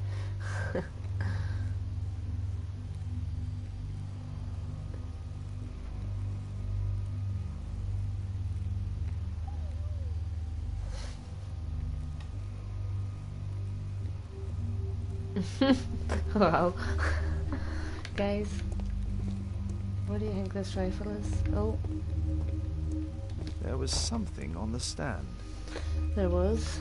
Wow. Guys, what do you think this rifle is? Oh. There was something on the stand. There was.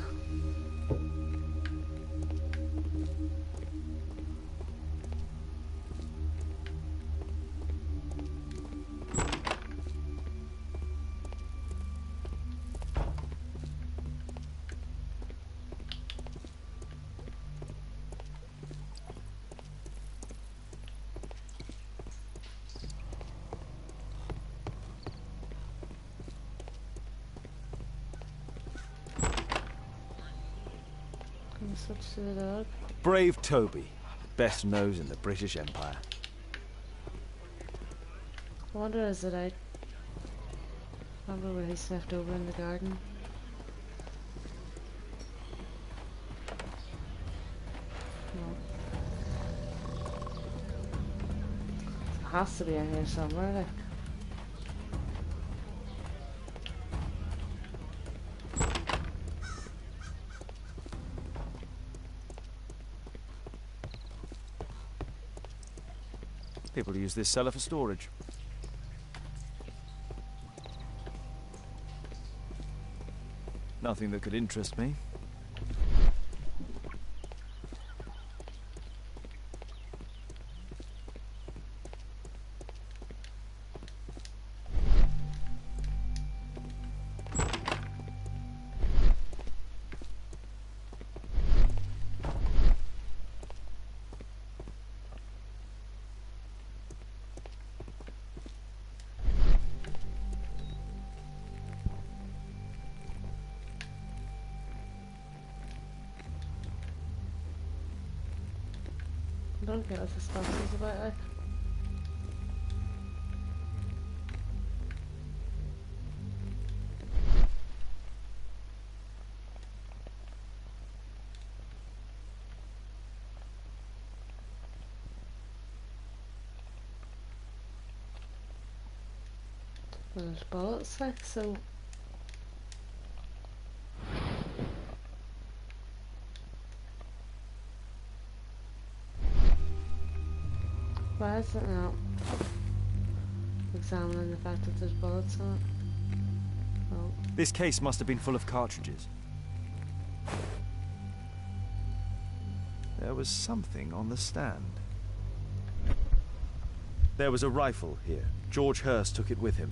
Switch to the dog. Brave Toby, best nose in the British Empire. I wonder is it out? Remember where he's left over in the garden? No. It has to be in here somewhere, like. People use this cellar for storage. Nothing that could interest me. don't get what this box is about, like. Well, there's bullets, like, so... Why is it not examining the fact that there's bullets on it? Oh. This case must have been full of cartridges. There was something on the stand. There was a rifle here. George Hurst took it with him.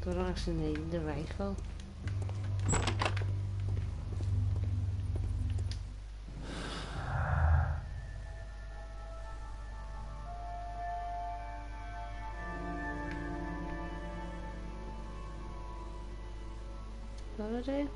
They don't actually need the rifle. What do I do?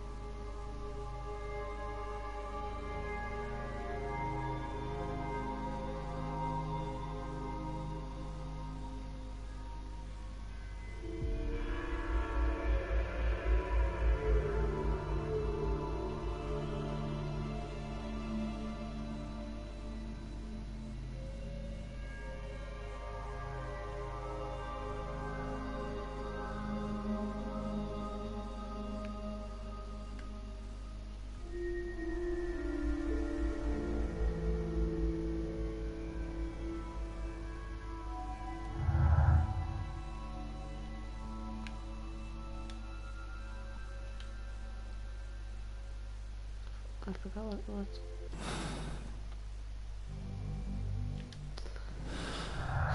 I forgot what it was.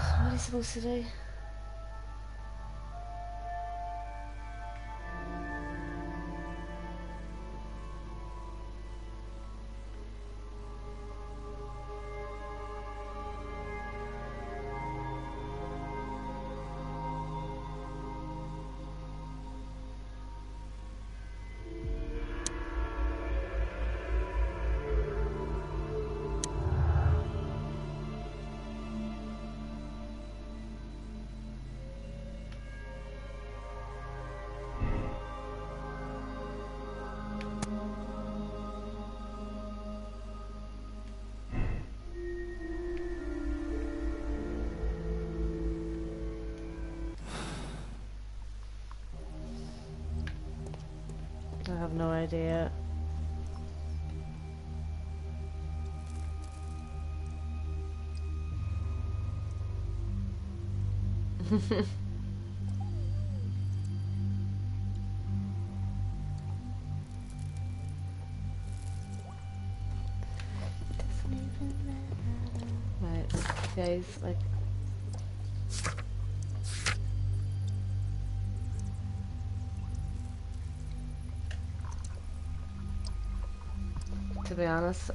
So what are you supposed to do? I have no idea. Right, guys, like... To be honest,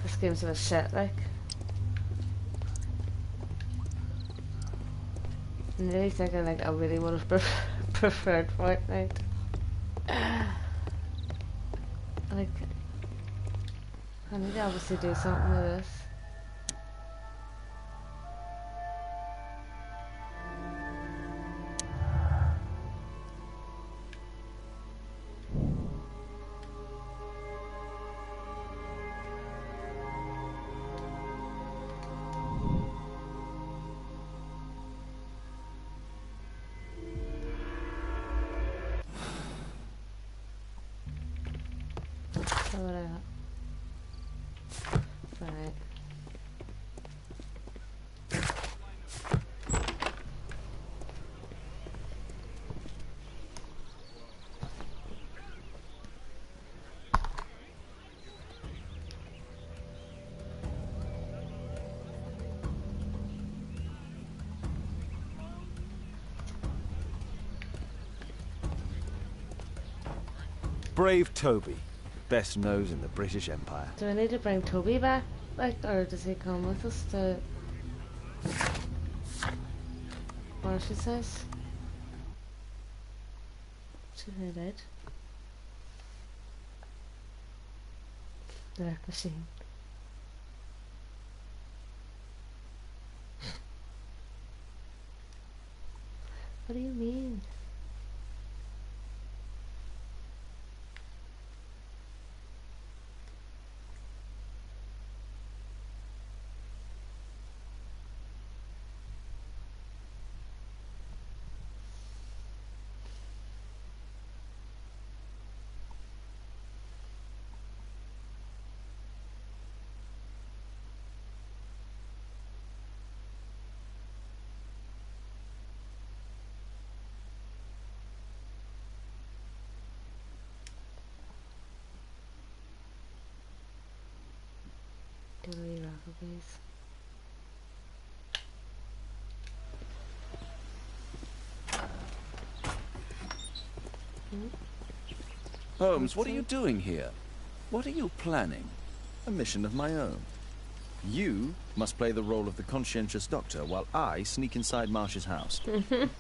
this game's a bit shit, like. I'm really thinking, like, I really would have preferred Fortnite. Like, I need to obviously do something with this. Right. Brave Toby, best nose in the British Empire. Do I need to bring Toby back, like, or does he come with us to... What she says? to head out. The dark machine. What do you mean? Gallery Rafflebees. Holmes, what are you doing here? What are you planning? A mission of my own. You must play the role of the conscientious doctor while I sneak inside Marsh's house.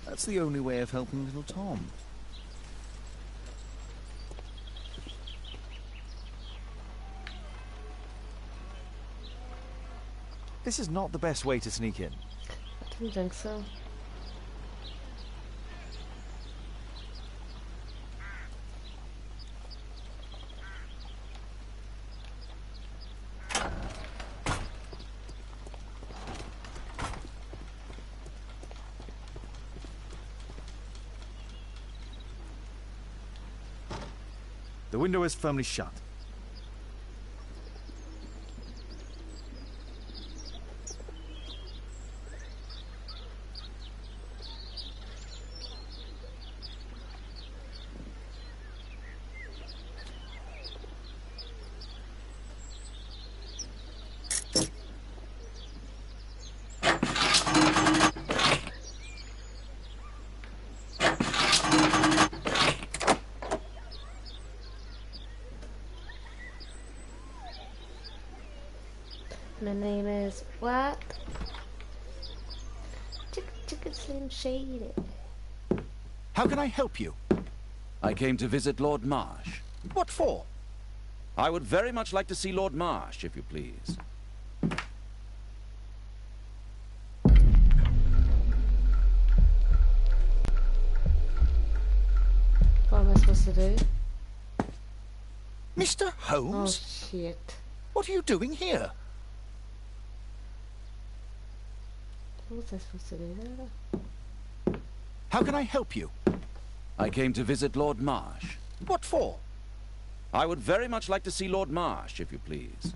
That's the only way of helping little Tom. This is not the best way to sneak in. I didn't think so. The window is firmly shut. My name is what? Chicken Slim Shady. How can I help you? I came to visit Lord Marsh. What for? I would very much like to see Lord Marsh, if you please. What am I supposed to do? Mr. Oh Holmes? shit. What are you doing here? What was I supposed to do there? How can I help you? I came to visit Lord Marsh. What for? I would very much like to see Lord Marsh, if you please.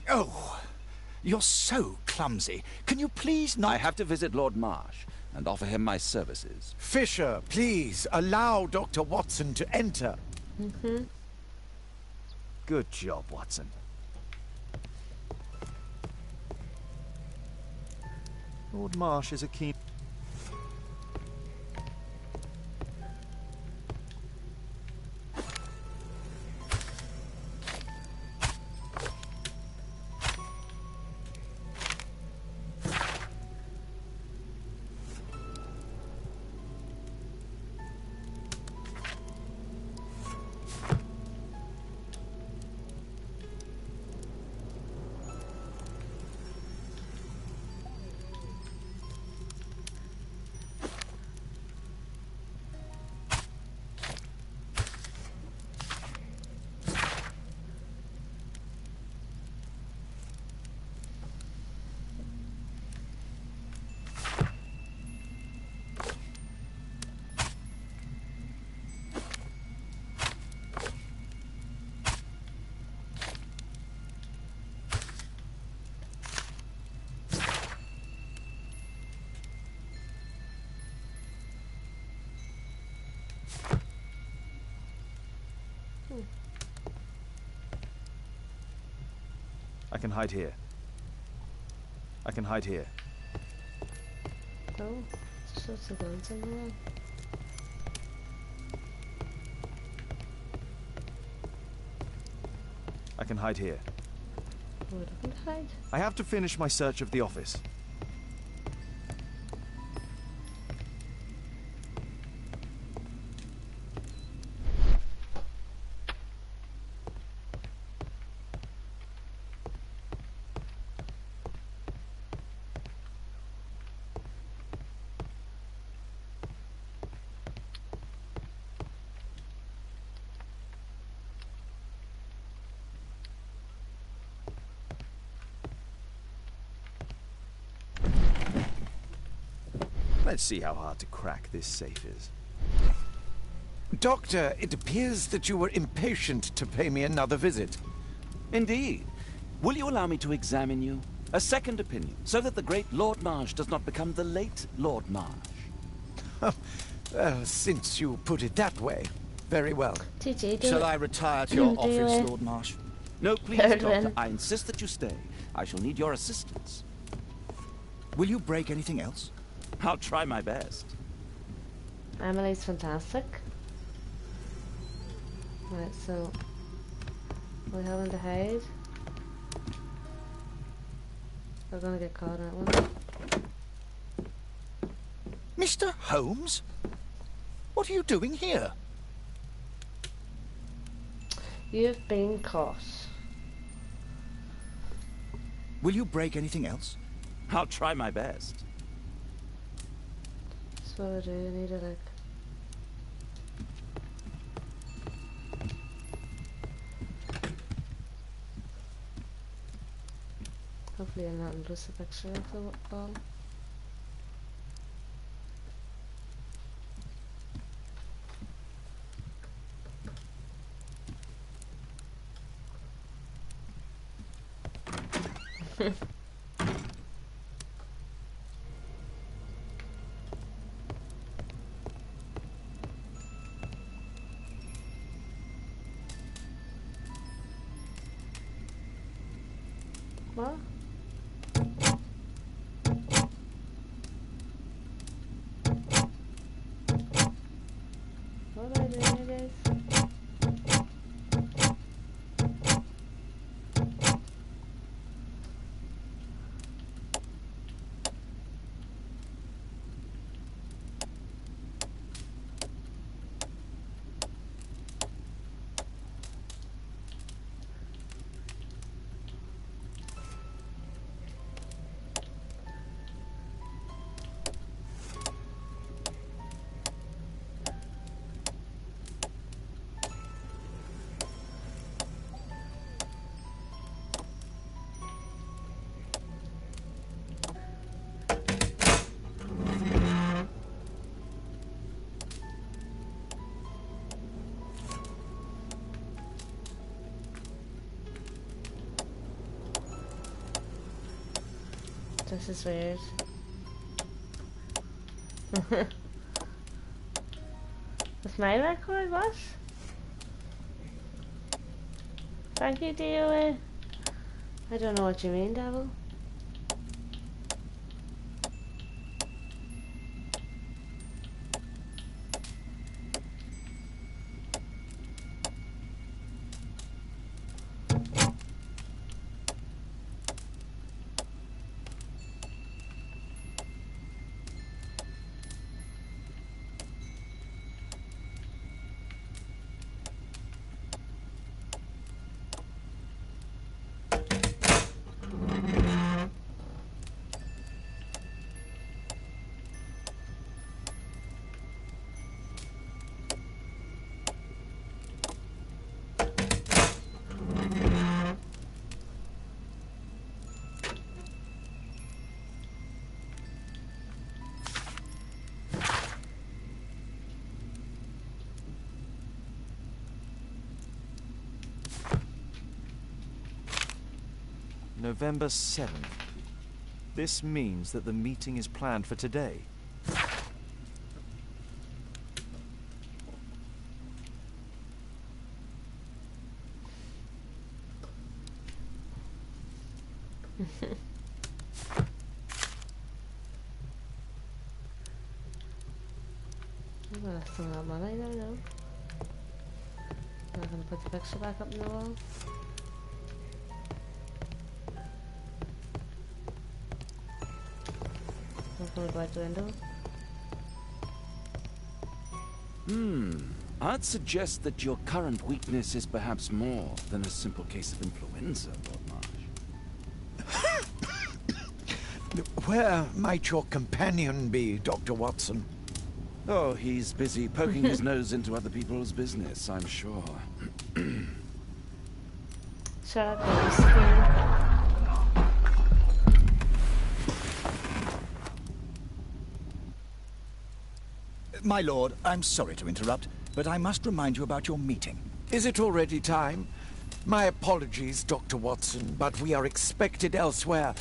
Oh, you're so clumsy. Can you please not... I have to visit Lord Marsh and offer him my services. Fisher, please allow Dr. Watson to enter. Good job, Watson. Lord Marsh is a keen... I can hide here. I can hide here. Oh, it's just a gun somewhere. I can hide here. We're looking to hide. I have to finish my search of the office. Let's see how hard to crack this safe is. Doctor, it appears that you were impatient to pay me another visit. Indeed. Will you allow me to examine you? A second opinion, so that the great Lord Marsh does not become the late Lord Marsh. Well, since you put it that way, very well. Shall I retire to your office, Lord Marsh? No, please, Doctor. I insist that you stay. I shall need your assistance. Will you break anything else? I'll try my best. Emily's fantastic. Right, so we're having to hide. We're gonna get caught, aren't we? Mr. Holmes? What are you doing here? You've been caught. Will you break anything else? I'll try my best. That's what I do. I need to like. Hopefully I'm not in lose a picture of the ball. What? What am I doing, you guys? This is weird. With my record, what? Thank you, DOA. I don't know what you mean, Devil. November 7th. This means that the meeting is planned for today. Well, that's still not money, I don't know. I'm not gonna put the picture back up in the wall. Can we go out the window? I'd suggest that your current weakness is perhaps more than a simple case of influenza, Lord Marsh. Where might your companion be, Dr. Watson? Oh, he's busy poking his nose into other people's business, I'm sure. Sherlock Holmes. My lord, I'm sorry to interrupt, but I must remind you about your meeting. Is it already time? My apologies, Dr. Watson, but we are expected elsewhere.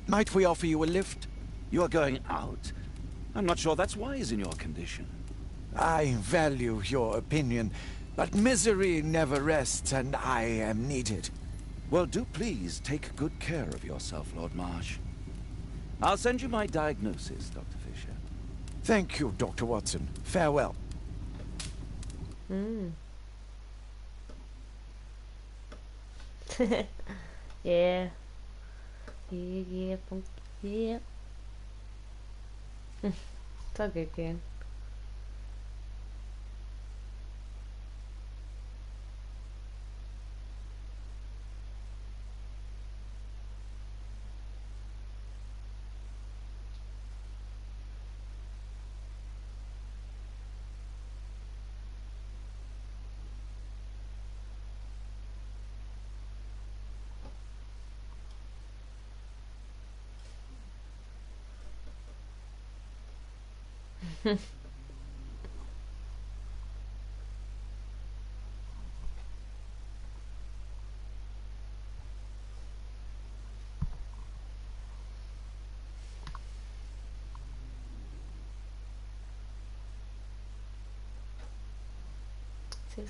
Might we offer you a lift? You are going out? I'm not sure that's wise in your condition. I value your opinion, but misery never rests, and I am needed. Well, do please take good care of yourself, Lord Marsh. I'll send you my diagnosis, Dr. Fisher. Thank you, Dr. Watson. Farewell. Yeah. Yeah, punk. Yeah. It's all good, Karen.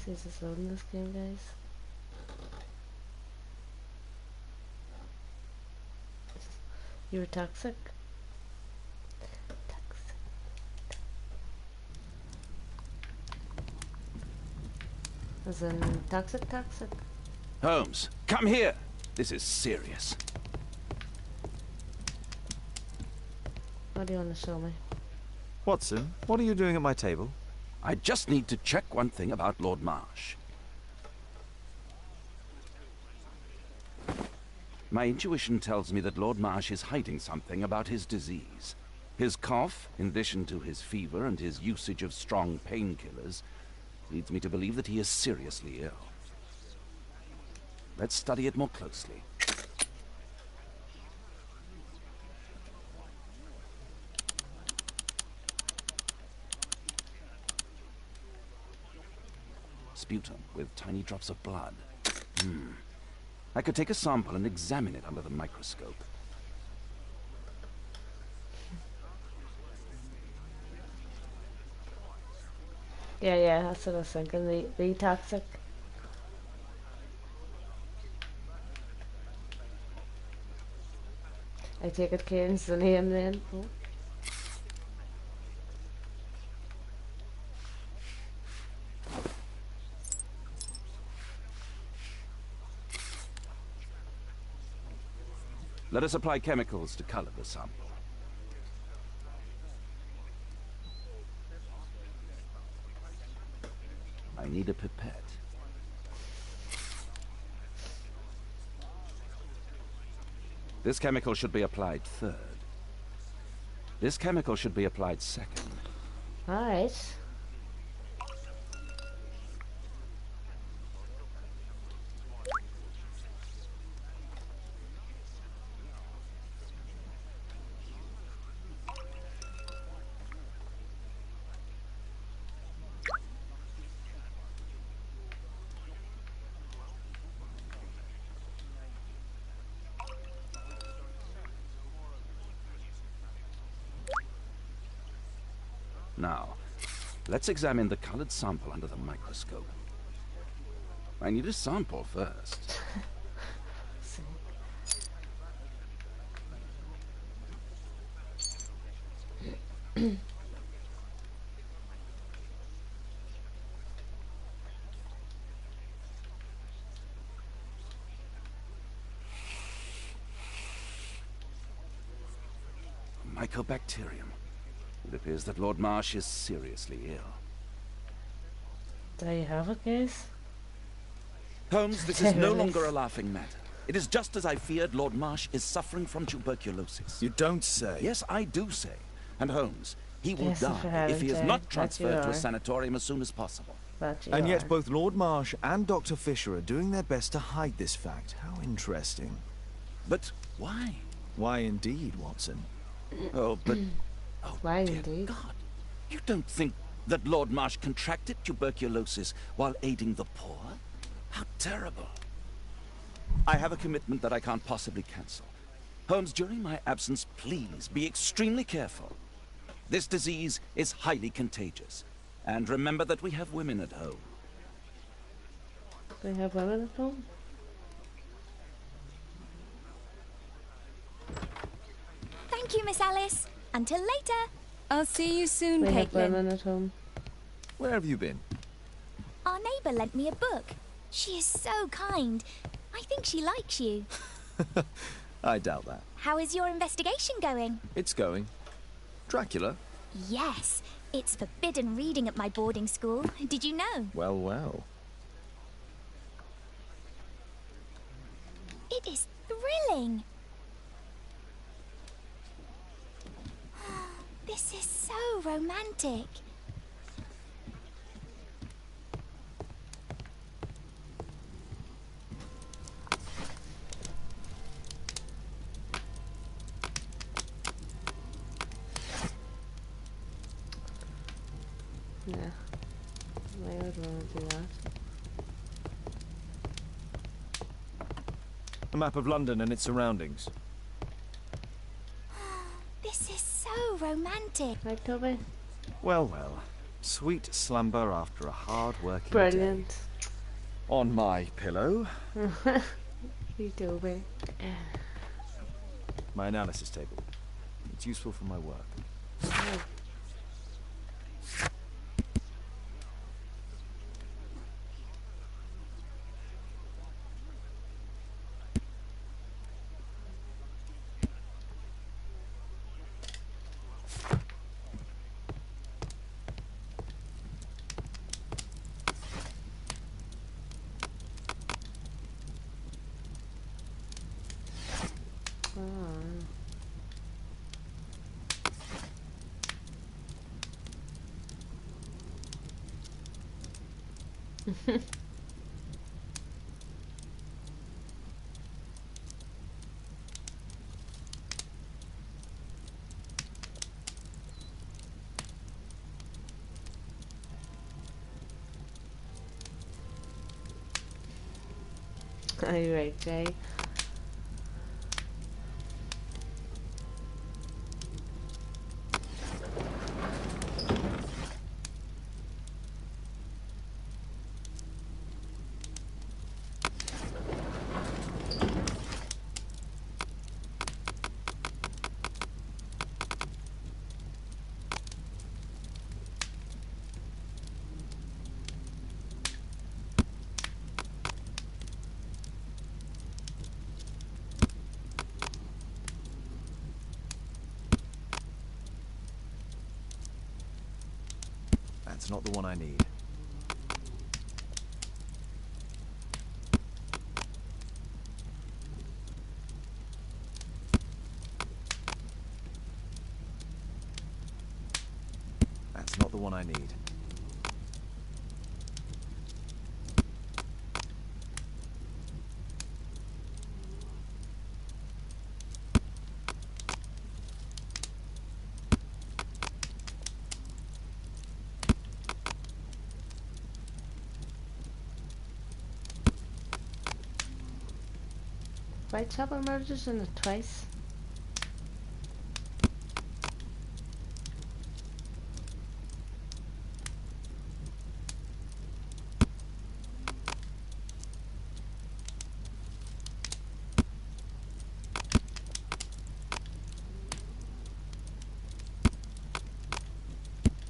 Is this loading this game, guys? You were toxic? As in toxic? Holmes, come here! This is serious. What do you want to show me? Watson, what are you doing at my table? I just need to check one thing about Lord Marsh. My intuition tells me that Lord Marsh is hiding something about his disease. His cough, in addition to his fever and his usage of strong painkillers, leads me to believe that he is seriously ill. Let's study it more closely. Sputum with tiny drops of blood. I could take a sample and examine it under the microscope. Yeah, that's what I was thinking. The toxic. I take it Kane's the name then. Oh. Let us apply chemicals to color the sample. I need a pipette. This chemical should be applied third. This chemical should be applied second. Alright. Now, let's examine the colored sample under the microscope. I need a sample first. mycobacterium. It appears that Lord Marsh is seriously ill. There you have it, guys. Holmes, this is no longer a laughing matter. It is just as I feared. Lord Marsh is suffering from tuberculosis. You don't say. Yes, I do say. And Holmes, he will Yes, die if he is not transferred to a are. sanatorium as soon as possible. And yet both Lord Marsh and Dr. Fisher are doing their best to hide this fact. How interesting. But why? Why indeed, Watson? Oh, but... Oh, why dear indeed? God. You don't think that Lord Marsh contracted tuberculosis while aiding the poor? How terrible. I have a commitment that I can't possibly cancel. Holmes, during my absence, please be extremely careful. This disease is highly contagious. And remember that we have women at home. We have women at home? Thank you, Miss Alice. Until later. I'll see you soon, We have Caitlin. women at home. Where have you been? Our neighbour lent me a book. She is so kind. I think she likes you. I doubt that. How is your investigation going? It's going. Dracula? Yes. It's forbidden reading at my boarding school. Did you know? Well, well. It is thrilling. This is so romantic. Yeah. I would want to do that. A map of London and its surroundings. This is so romantic. Right, Toby? Well, well. Sweet slumber after a hard-working Brilliant. day. On my pillow, You Toby. my analysis table. It's useful for my work. Oh. Are you right, Jay? That's not the one I need. That's not the one I need. Whitechapel murders in it twice.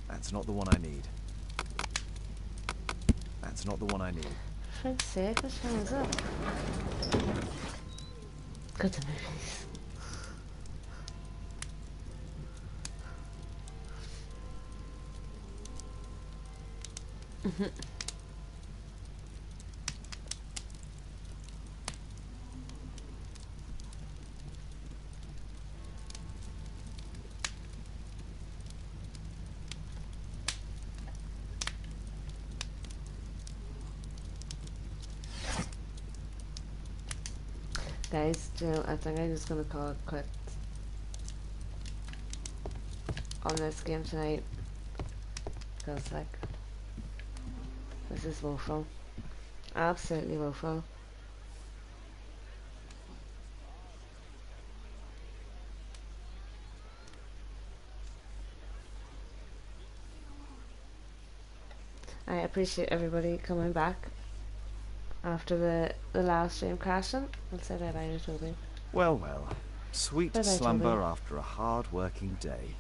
That's not the one I need. That's not the one I need. For fuck's sake, which one is it? Go to movies. Guys, do you know, I think I'm just gonna call it quits on this game tonight, because like, this is woeful, absolutely woeful. I appreciate everybody coming back after the last stream crashing. I'll say bye bye to Toby. Well, well. Sweet Bye-bye, slumber Toby. after a hard-working day.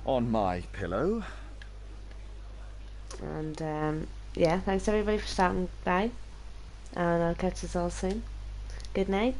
On my pillow. And yeah, thanks everybody for stopping by, and I'll catch us all soon. Good night.